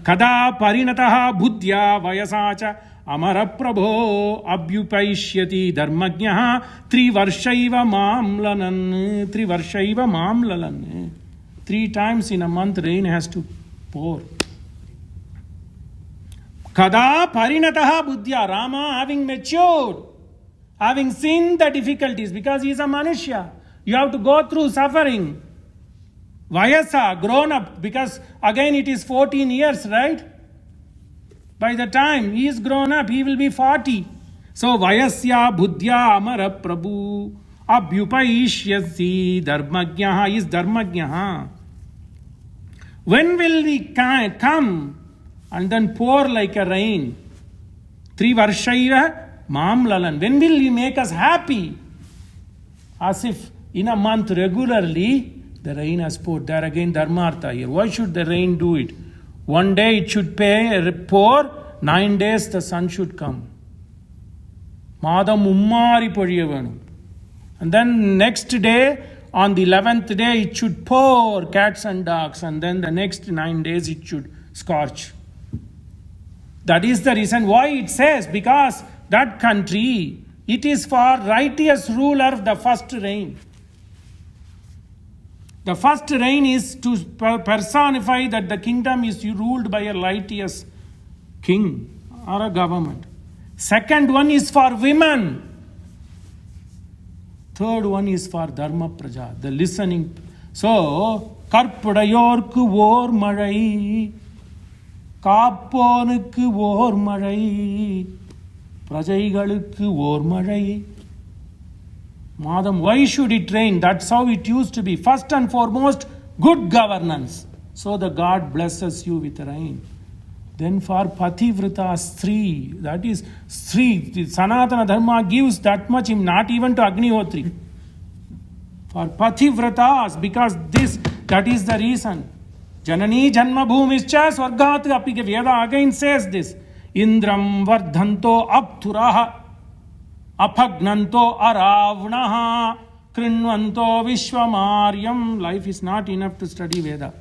A: Kada Parinataha Buddhya Vayasacha amara prabho abhyupaishyati dharmagnyah trivarshaiva mamlanan. Trivarshaiva mamlalan. 3 times in a month rain has to pour. Kada parinataha buddhya. Rama, having matured, having seen the difficulties, because he is a Manushya, you have to go through suffering. Vayasa, grown up, because again it is 14 years, right? By the time he is grown up, he will be 40. So Vayasya buddhya amara prabhu abhyupaishyasi dharmagyaha is dharmagyaha. When will we come and then pour like a rain? Trivarshaiva mamlalan. When will he make us happy? As if in a month regularly the rain has poured. There again dharmartha here. Why should the rain do it? One day it should pour, 9 days the sun should come. Madam ummari pozhiyavanu. And then next day, on the 11th day, it should pour cats and dogs, and then the next 9 days it should scorch. That is the reason why it says, because that country, it is for righteous ruler the first rain. The first rain is to personify that the kingdom is ruled by a righteous king or a government. Second one is for women. Third one is for Dharma Praja, the listening. So, Karpadayorku vor mazhai, Kapponukku vor mazhai, Prajaigalukku vor mazhai. Madam, why should it rain? That's how it used to be. First and foremost, good governance. So the God blesses you with rain. Then for Pativrata Sri, that is Sri, the Sanatana Dharma gives that much, not even to Agnihotri. For Pativratas, because that is the reason. Janani Janma Bhumischa Swargat Apika Veda again says this. Indram Vardhanto Apturaha. Apagnanto aravnaha krinvanto vishwamaryam. Life is not enough to study Veda.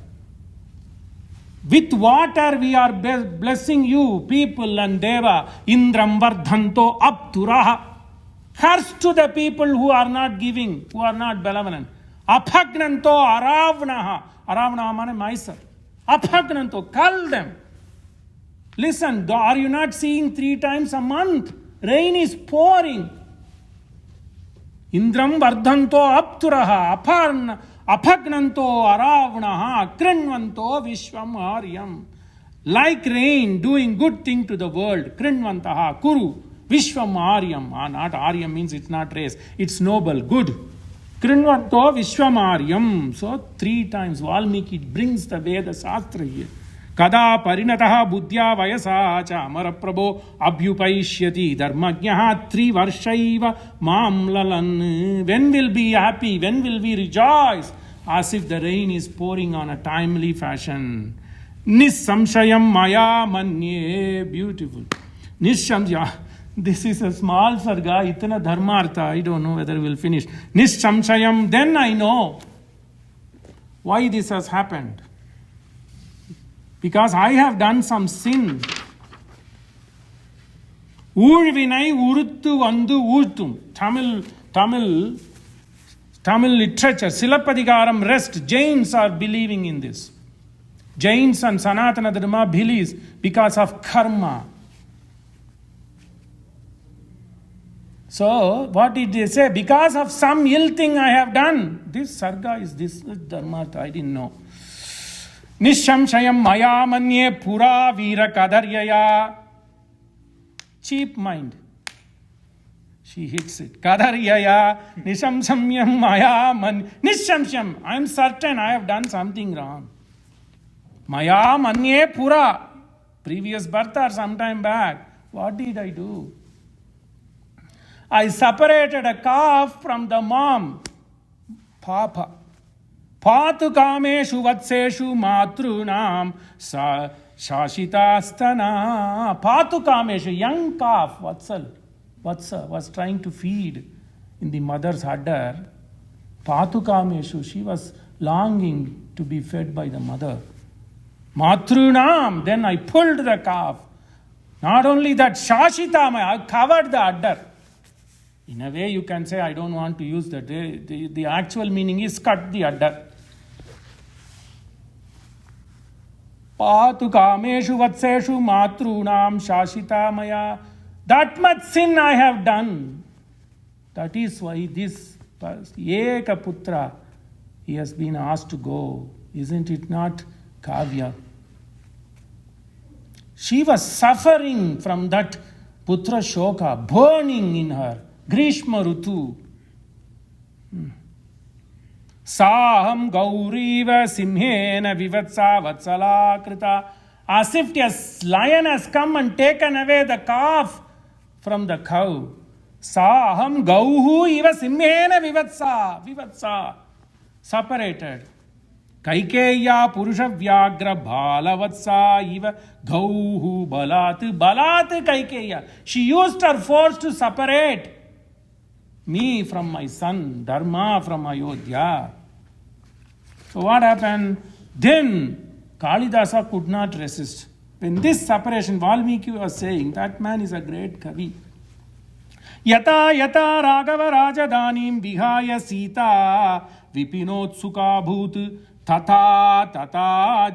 A: With water we are blessing you, people and Deva. Indram vardhanto apturaha. Curse to the people who are not giving, who are not benevolent. Apagnanto aravnaha. Aravnaha means Mysore. Apagnanto, call them. Listen, are you not seeing 3 times a month? Rain is pouring. Indram vardhanto apturaha apagnanto aravnaha krinvanto vishvam aryam. Like rain doing good thing to the world. Krinvantaha kuru vishvam aryam. Not aryam means it's not race. It's noble, good. Krinvanto vishvam aryam. So 3 times Valmiki brings the Veda Shastra here. Kada parinataha buddhya vayasa cha amara prabho abhyupaishyati dharmagyaha trivarshaiva mamlalan. When will be happy? When will we rejoice? As if the rain is pouring on a timely fashion. Nissamshayam maya manye. Beautiful. Nissamshayam. This is a small sarga. Itana dharmartha. I don't know whether we'll finish. Nissamshayam. Then I know why this has happened. Because I have done some sin. Urvinai uruttu vandu urtum. Tamil literature, Silappadigaram rest. Jains are believing in this. Jains and Sanatana Dharma believes because of karma. So, what did they say? Because of some ill thing I have done. This sarga is this dharmartha, I didn't know. Nishamshayam maya manye pura vira kadaryaya. Cheap mind. She hits it. Kadaryaya nishamshamyam maya man. Nishamsham. I am certain I have done something wrong. Maya manye pura. Previous birth or sometime back. What did I do? I separated a calf from the mom. Papa. Patu kameshu vatseshu matrunam shashitastana. Patu kameshu, young calf, Vatsa was trying to feed in the mother's udder. Patu kameshu, she was longing to be fed by the mother. Matrunam, then I pulled the calf. Not only that, Shashitamaya, I covered the udder. In a way, you can say, I don't want to use that. The actual meaning is cut the udder. Patu kameshu vatseshu matrunam Shashitamaya. That much sin I have done. That is why this Eka Putra, he has been asked to go. Isn't it not Kavya? She was suffering from that Putra Shoka, burning in her. Grishma Rutu. Saham Gauriva Simhena Vivatsa Vatsala Krita. As if a lion has come and taken away the calf from the cow. Saham Gauhu Iva Simhena Vivatsa. Separated. Kaikeya Purusha Vyagra Balavatsa Iva Gauhu Balat Kaikeya. She used her force to separate me from my son, Dharma from Ayodhya. So what happened? Then Kalidasa could not resist. When this separation, Valmiki was saying, that man is a great Kavi. Yata yata Raghava Rajadanim Vihaya Sita Vipinotsuka Bhut Tata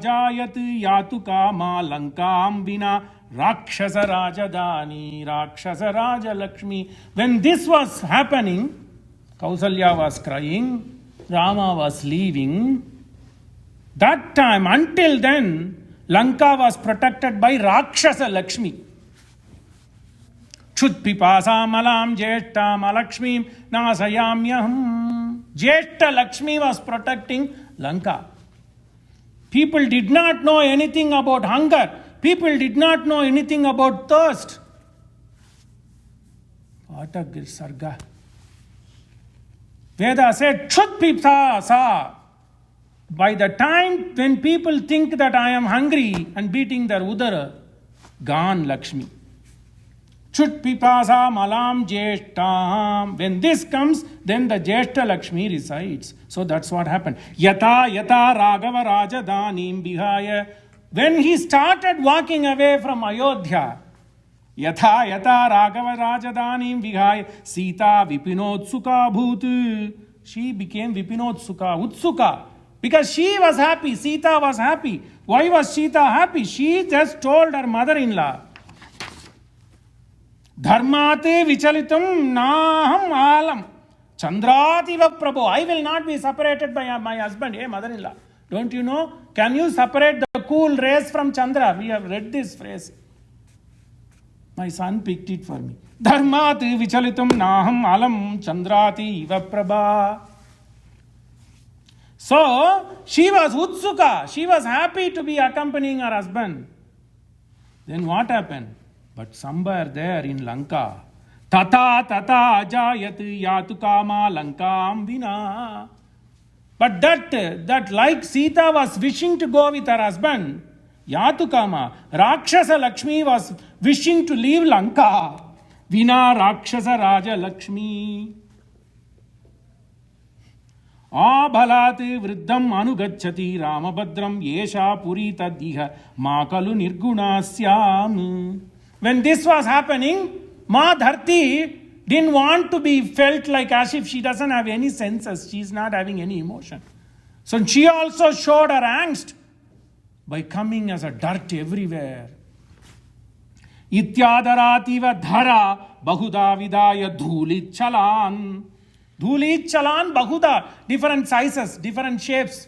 A: Jayat Yatu Kama Lankam Vina Rakshasa Rajadani Rakshasa Raja Lakshmi. When this was happening, Kausalya was crying, Rama was leaving. That time, until then, Lanka was protected by Rakshasa Lakshmi. Chud pipasa malam jeshta malakshmim nasayamyaham. Jeshta Lakshmi was protecting Lanka. People did not know anything about hunger. People did not know anything about thirst. What a sarga. Veda said, Chut pipsa sa. By the time when people think that I am hungry and beating their udara, gone Lakshmi. Chut pipasa malam jeshtam. When this comes, then the Jeshta Lakshmi resides. So that's what happened. Yata Raghava Rajadanim Vihaya. When he started walking away from Ayodhya, Yata Raghava Rajadanim Vihaya Sita Vipinotsuka Bhut. She became Vipinotsuka, Utsuka. Because she was happy, Sita was happy. Why was Sita happy? She just told her mother-in-law, Dharmate vichalitum naham alam chandrativa prabho. I will not be separated by my husband. Hey, mother-in-law, don't you know? Can you separate the cool rays from Chandra? We have read this phrase. My son picked it for me. Dharmate vichalitum naham alam chandrati iva prabha. So, she was Utsuka. She was happy to be accompanying her husband. Then what happened? But somewhere there in Lanka, Tata ajayat yatu kama Lankam vina. But that like Sita was wishing to go with her husband, yatu kama, Rakshasa Lakshmi was wishing to leave Lanka. Vina Rakshasa Raja Lakshmi. Abhalati vriddham anugacchati Ramabhadram yesha purita diha makalu nirgunasyam. When this was happening, Ma Dharti didn't want to be felt like as if she doesn't have any senses. She is not having any emotion. So she also showed her angst by coming as a dirt everywhere. Ityadarativa dhara bahuda vidaya dhulit chalan. Dhulit chalan bahuda. Different sizes, different shapes.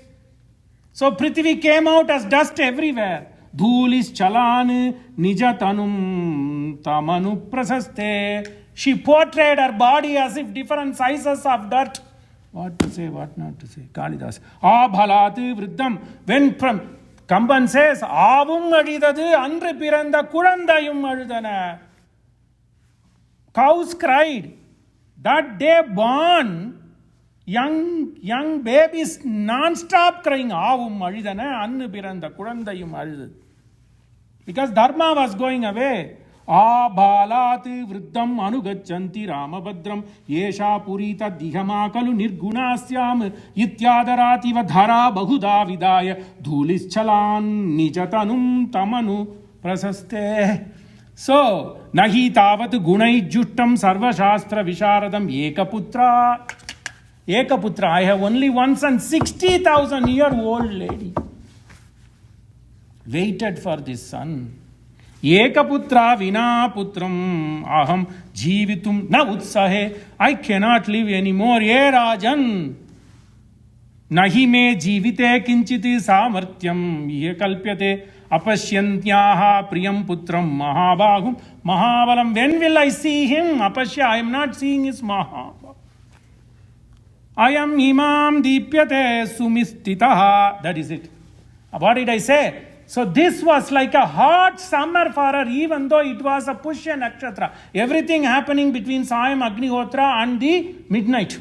A: So Prithvi came out as dust everywhere. Dhulis chalan nijatanum tamanu prasaste. She portrayed her body as if different sizes of dirt. What to say, what not to say? Kalidas. Abhalati vriddham. When Kamban says, Avum adidadu andre piranda kurandayum adudana. Cows cried. That day born, young babies non-stop crying, Avum adidana annu piranda kurandayum adudana. Because Dharma was going away. Abhalati vriddham anugachanti Ramabhadram yesha purita dihamakalu nirgunasyam ityadarativa dhara bahuda vidaya dhulis chalan nijatanum tamanu prasaste. So, nahi tavat gunai juttam sarva shastra visharadam ekaputra. Ekaputra, I have only one son, 60,000-year-old lady. Waited for this son. Ekaputra vina putram aham jivitum na utsahe. I cannot live anymore. Ye Rajan. Nahi me jivite kinchiti samartyam ye kalpyate apashyantyah priyam putram mahabahum mahabalam. When will I see him? Apashya, I am not seeing his mahabahum. Ayam imam dipyate sumistitaha. That is it. What did I say? So this was like a hot summer for her, even though it was a Pushya Nakshatra. Everything happening between Sayam Agnihotra and the midnight.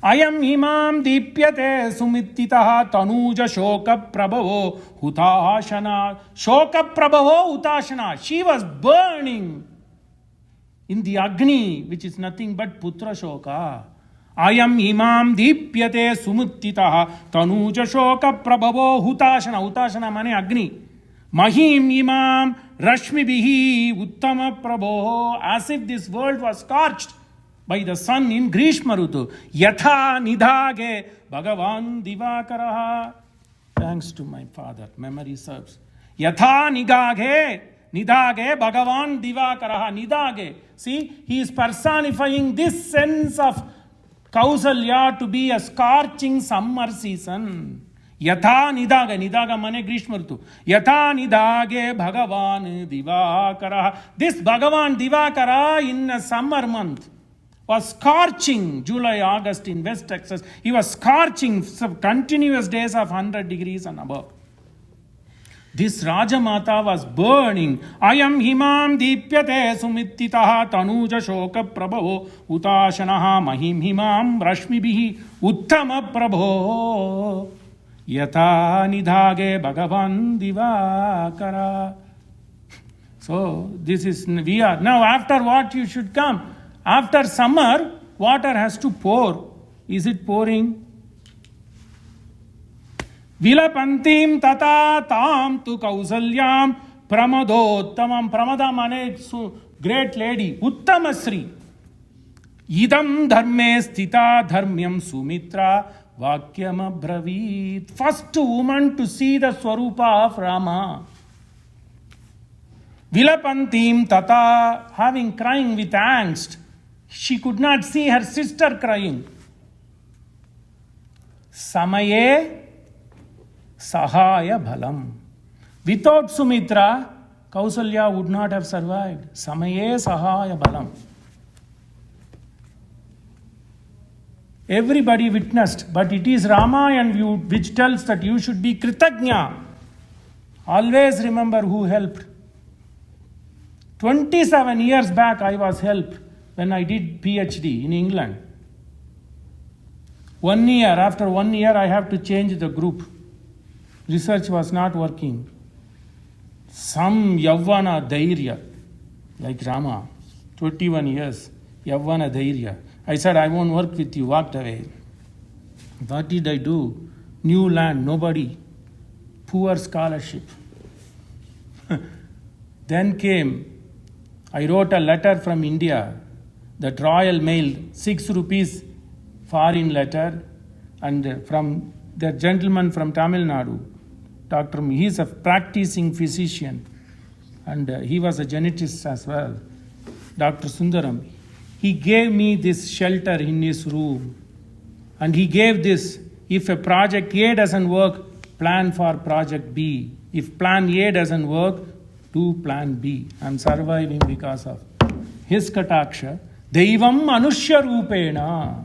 A: Ayam imam dipyate sumittitaha tanuja shoka prabhavo hutashana. Shoka prabhavo hutashana. She was burning in the Agni, which is nothing but Putra Shoka. Ayam imam dipyate sumuttitaha tanuja shoka prabhavo hutashana. Hutashana mane Agni. Mahim imam rashmi bihi uttama prabho. As if this world was scorched by the sun in Grishma Rutu. Yatha nidhage Bhagavan Divakaraha. Thanks to my father, memory serves. Yatha nidhage Bhagavan Divakaraha. Nidhage. See, he is personifying this sense of Kausalya to be a scorching summer season. Yatha nidaga. Nidaga mane Grishma Ritu. Yatha nidage Bhagavan Divakara. This Bhagavan Divakara in a summer month was scorching. July, August in West Texas. He was scorching continuous days of 100 degrees and above. This Rajamata was burning. Ayam himam dipyate sumittitaha tanuja shoka prabhavo utashanaha mahim himam rashmibihi uttama prabho yata nidhage Bhagavan Divakara. So this is, we are now after what you should come. After summer, water has to pour. Is it pouring? Vilapantim tata tam tu kausalyam pramadottamam. Pramada mane great lady. Uttamasri. Idam dharme sthita dharmyam Sumitra vakyam abravit. First woman to see the Swarupa of Rama. Vilapantim tata, having crying with angst. She could not see her sister crying. Samaye Sahaya Bhalam. Without Sumitra, Kausalya would not have survived. Samaye Sahaya Bhalam. Everybody witnessed, but it is Ramayana which tells that you should be Kritagnya. Always remember who helped. 27 years back I was helped when I did PhD in England. 1 year, after 1 year I have to change the group. Research was not working. Some Yavana Dhairya, like Rama, 21 years, Yavana Dhairya. I said, I won't work with you, walked away. What did I do? New land, nobody. Poor scholarship. Then came, I wrote a letter from India, that Royal Mail, 6 rupees foreign letter, and from the gentleman from Tamil Nadu, Dr. He is a practicing physician, and he was a genetist as well, Dr. Sundaram. He gave me this shelter in his room, and he gave this, if a project A doesn't work, plan for project B. If plan A doesn't work, do plan B. I'm surviving because of his kataksha. Deivam Manushya Rupena.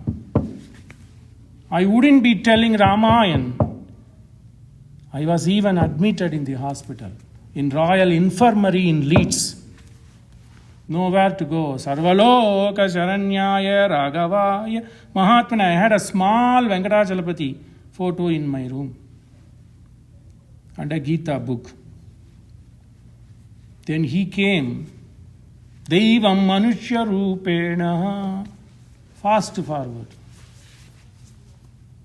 A: I wouldn't be telling Ramayana. I was even admitted in the hospital, in Royal Infirmary in Leeds. Nowhere to go. Sarvaloka Sharanyaya Raghavaya Mahatmana. I had a small Venkatachalapati photo in my room and a Gita book. Then he came. Deivam Manushya Rupena. Fast forward.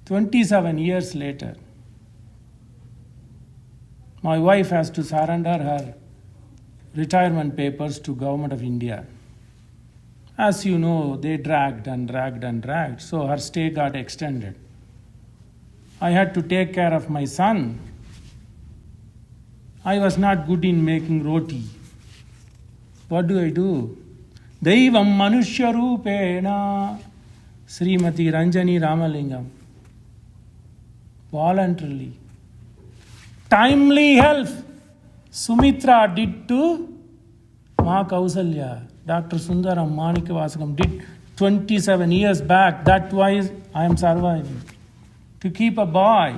A: 27 years later, my wife has to surrender her retirement papers to Government of India. As you know, they dragged and dragged and dragged, so her stay got extended. I had to take care of my son. I was not good in making roti. What do I do? Daivam Manushya Rupena Srimati Ranjani Ramalingam. Voluntarily. Timely help Sumithra did to Mother Kausalya. Dr. Sundaram Manikavasakam did 27 years back. That's why I am surviving. To keep a boy.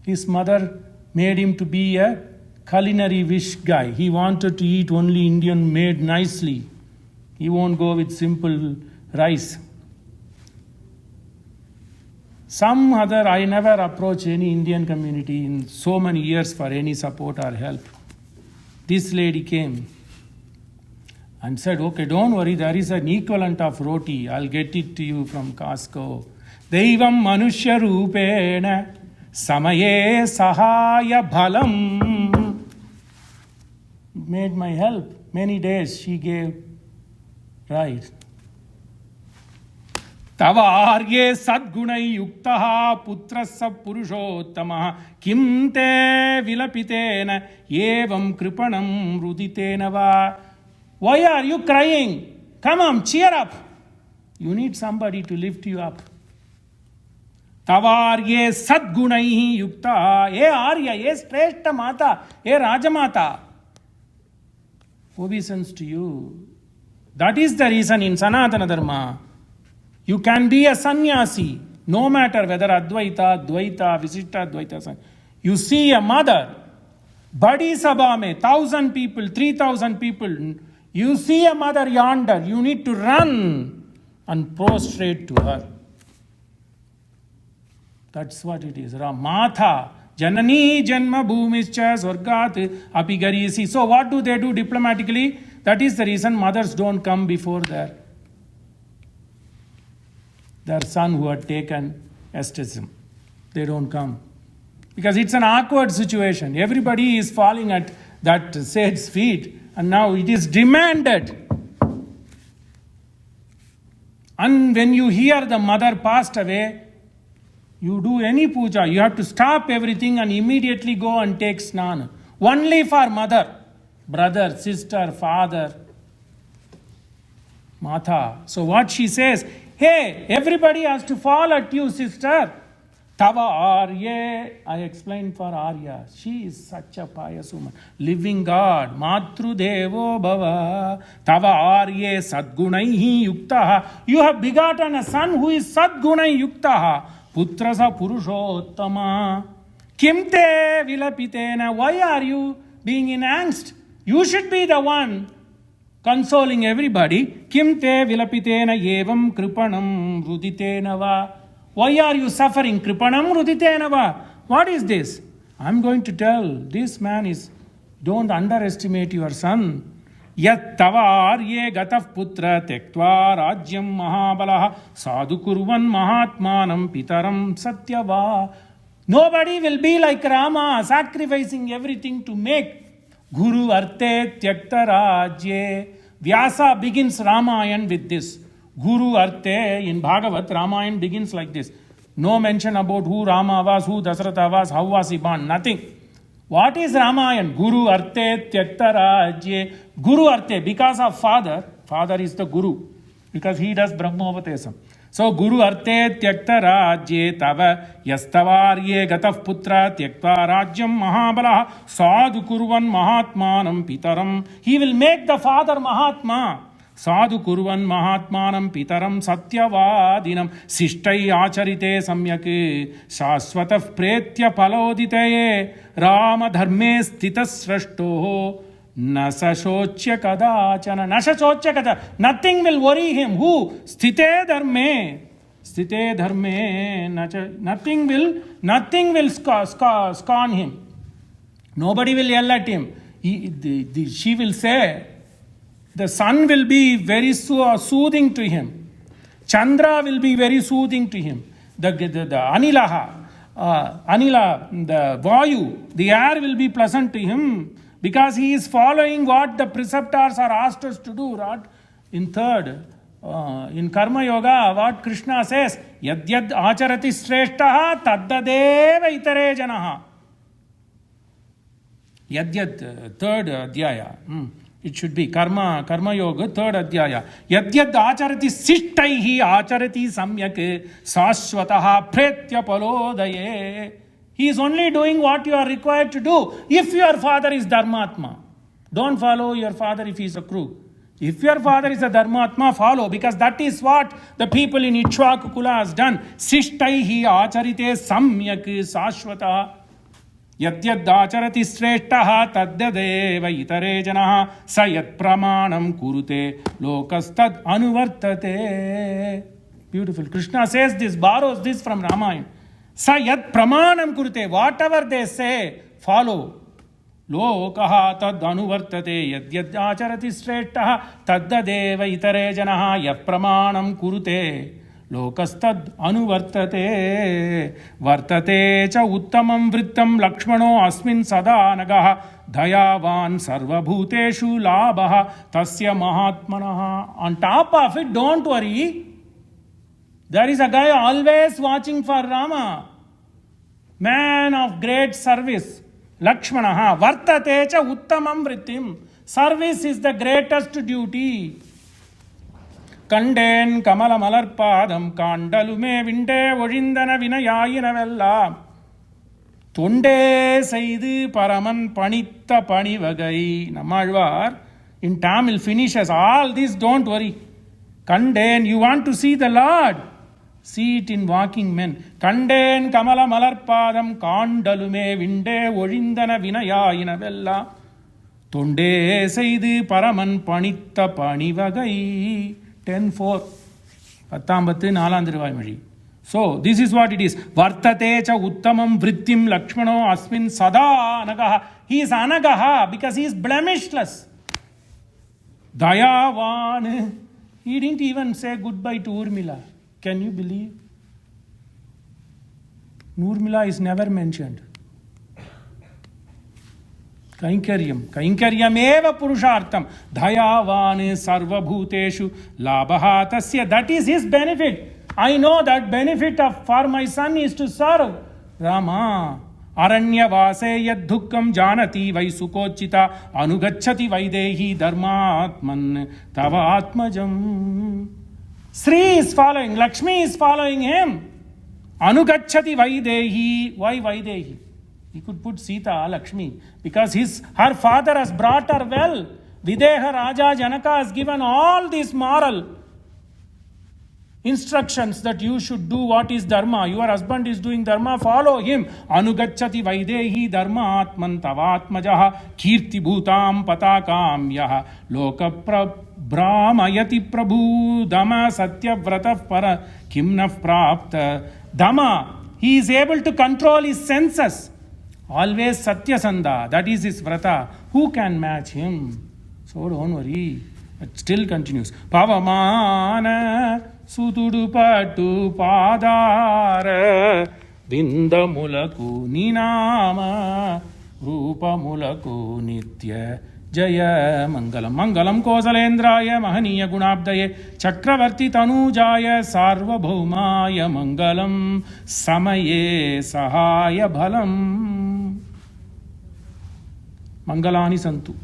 A: His mother made him to be a culinary wish guy. He wanted to eat only Indian made nicely. He won't go with simple rice. Some other, I never approach any Indian community in so many years for any support or help. This lady came and said, okay, don't worry, there is an equivalent of roti. I'll get it to you from Costco. Daivam Manushya Rupena Samaye Sahaya Bhalam. Made my help. Many days she gave. Right. Tavarye sadgunai yuktaha putrasa purushottamaha kim te vilapitena evam kripanam ruditena va. Why are you crying? Come on, cheer up. You need somebody to lift you up. Tavarye sadgunai yuktaha. Ye Arya, ye Shreshta Mata, ye Rajamata. Obeisance to you. That is the reason in Sanatana Dharma. You can be a sannyasi, no matter whether Advaita, Dvaita, Visishta, Dvaita. You see a mother, Badi Sabha mein, 1,000 people, 3,000 people. You see a mother yonder, you need to run and prostrate to her. That's what it is. Matha, Janani Janma Bhumischa Swargat Apigarisi. So what do they do diplomatically? That is the reason mothers don't come before their son who had taken estism. They don't come. Because it's an awkward situation. Everybody is falling at that sage's feet, and now it is demanded. And when you hear the mother passed away, you do any puja, you have to stop everything and immediately go and take snana. Only for mother, brother, sister, father, Mata. So what she says, hey, everybody has to fall at you, sister. Tava Arya. I explained for Arya. She is such a pious woman. Living God. Matru Devo Bhava. Tava Arya Sadgunaihi Yuktaha. You have begotten a son who is Sadgunai Yuktaha. Putrasa Purushottama. Kimte Vilapitena. Why are you being in angst? You should be the one consoling everybody. Kim te vilapitena evam kripanam ruditena va. Why are you suffering? Kripanam ruditena va. What is this? I'm going to tell. This man is, don't underestimate your son. Yat tava arye gataf putra tektva rajyam mahabalaha sadhu kurvan mahatmanam pitaram satyava. Nobody will be like Rama, sacrificing everything to make Guru Arte Tyakta Rajye. Vyasa begins Ramayana with this. Guru Arte in Bhagavat, Ramayana begins like this. No mention about who Rama was, who Dasratha was, how was he born, nothing. What is Ramayana? Guru Arte Tyakta Rajye. Guru Arte, because of father is the Guru, because he does Brahmovatesam. So Guru Arte Tyakta Rajye Tava Yastavarye Gataf Putra Tyakta Rajyam Mahabalaha Sadhu Kurvan Mahatmanam Pitaram. He will make the father Mahatma. Sadhu Kurvan Mahatmanam Pitaram Satyavadinam Sishtai Acharite Samyake Shaswataf Pretya Paloditaye Rama Dharme Stitas Srashtoho Nasa Shochya Kadachana. Nasa Shochya Kada. Nothing will worry him. Who? Sthite Dharme. Sthite Dharme. Nothing will scorn him. Nobody will yell at him. She will say, the sun will be very soothing to him. Chandra will be very soothing to him. The Anila, the Vayu, the air will be pleasant to him. because he is following what the preceptors are asked us to do. Right? In third, in Karma Yoga, what Krishna says, Yad Yad Acharati Shreshtaha Taddadeva Itare Janaha. Yad Yad, third Adhyaya. It should be Karma Yoga, third Adhyaya. Yad Yad Acharati Sishtaihi Acharati Samyak Sashwataha Pretya Palodaye. He is only doing what you are required to do. If your father is Dharmatma, don't follow your father if he is a crook. If your father is a Dharmatma, follow, because that is what the people in Ikshvaku Kula has done. Sishtaihi acharite samyak sashvata. Yadyad acharati shreshtaha taddadeva itare janaha sayat pramanam kurute lokastad anuvartate. Beautiful. Krishna says this, borrows this from Ramayana. Sayat pramanam kurute. Whatever they say, follow. Lokaha tad anuvartate yadyad acharati shreshtaha taddadeva itare janaha yat pramanam kurute lokastad anuvartate vartate cha uttamam vrittam lakshmano asmin sada nagaha dayavan sarvabhuteshu labah tasya mahatmanaha. On top of it, don't worry, there is a guy always watching for Rama, man of great service. Lakshmanaha vartate cha uttamam vrittim. Service is the greatest duty. Kanden kamala malarpadam kandalume vinde ozhindana vinayayinavella. Tonde seidu paraman panitta panivagai. Nammalvar in Tamil finishes all this, don't worry. Kanden, you want to see the Lord? See it in walking men. Kanden kamala malarpadam kandalume vinde ozhindana vinayayinavella. Tonde seidu paraman panitta panivagai. 10:4. Patambatu Nalandrivai. So this is what it is. Vartate cha uttamam vrittim lakshmano asmin sada anagaha. He is anagaha because he is blemishless. Dayavan. He didn't even say goodbye to Urmila. Can you believe? Urmila is never mentioned. Kainkaryam eva purushartham dhayavan sarvabhuteshu labaha tasya. That is his benefit. I know that benefit for my son is to serve Rama. Aranya vase yad dukkam janati vai sukochita anugachati vaidehi dharmatman tava atmajam. Sri is following, Lakshmi is following him. Anugachati vaidehi. Why vaidehi? He could put Sita, Lakshmi, because her father has brought her well. Videha Raja Janaka has given all these moral instructions that you should do what is dharma. Your husband is doing dharma, follow him. Anugachati vaidehi dharma atman tavatmajaha kirti bhutam patakam yaha loka brahmayati prabhu dama satya vrata para kimnaf prapta. Dama, he is able to control his senses. Always Satya Sandha, that is his vrata. Who can match him? So don't worry. It still continues. Pavamana sutudu patu padara vindamulaku ninama rupamulaku nitya jaya mangalam. Mangalam Kausalendraya mahaniya gunabdaye chakravarti tanujaya sarvabhaumaya mangalam samaye sahaya bhalam. Mangalani santu.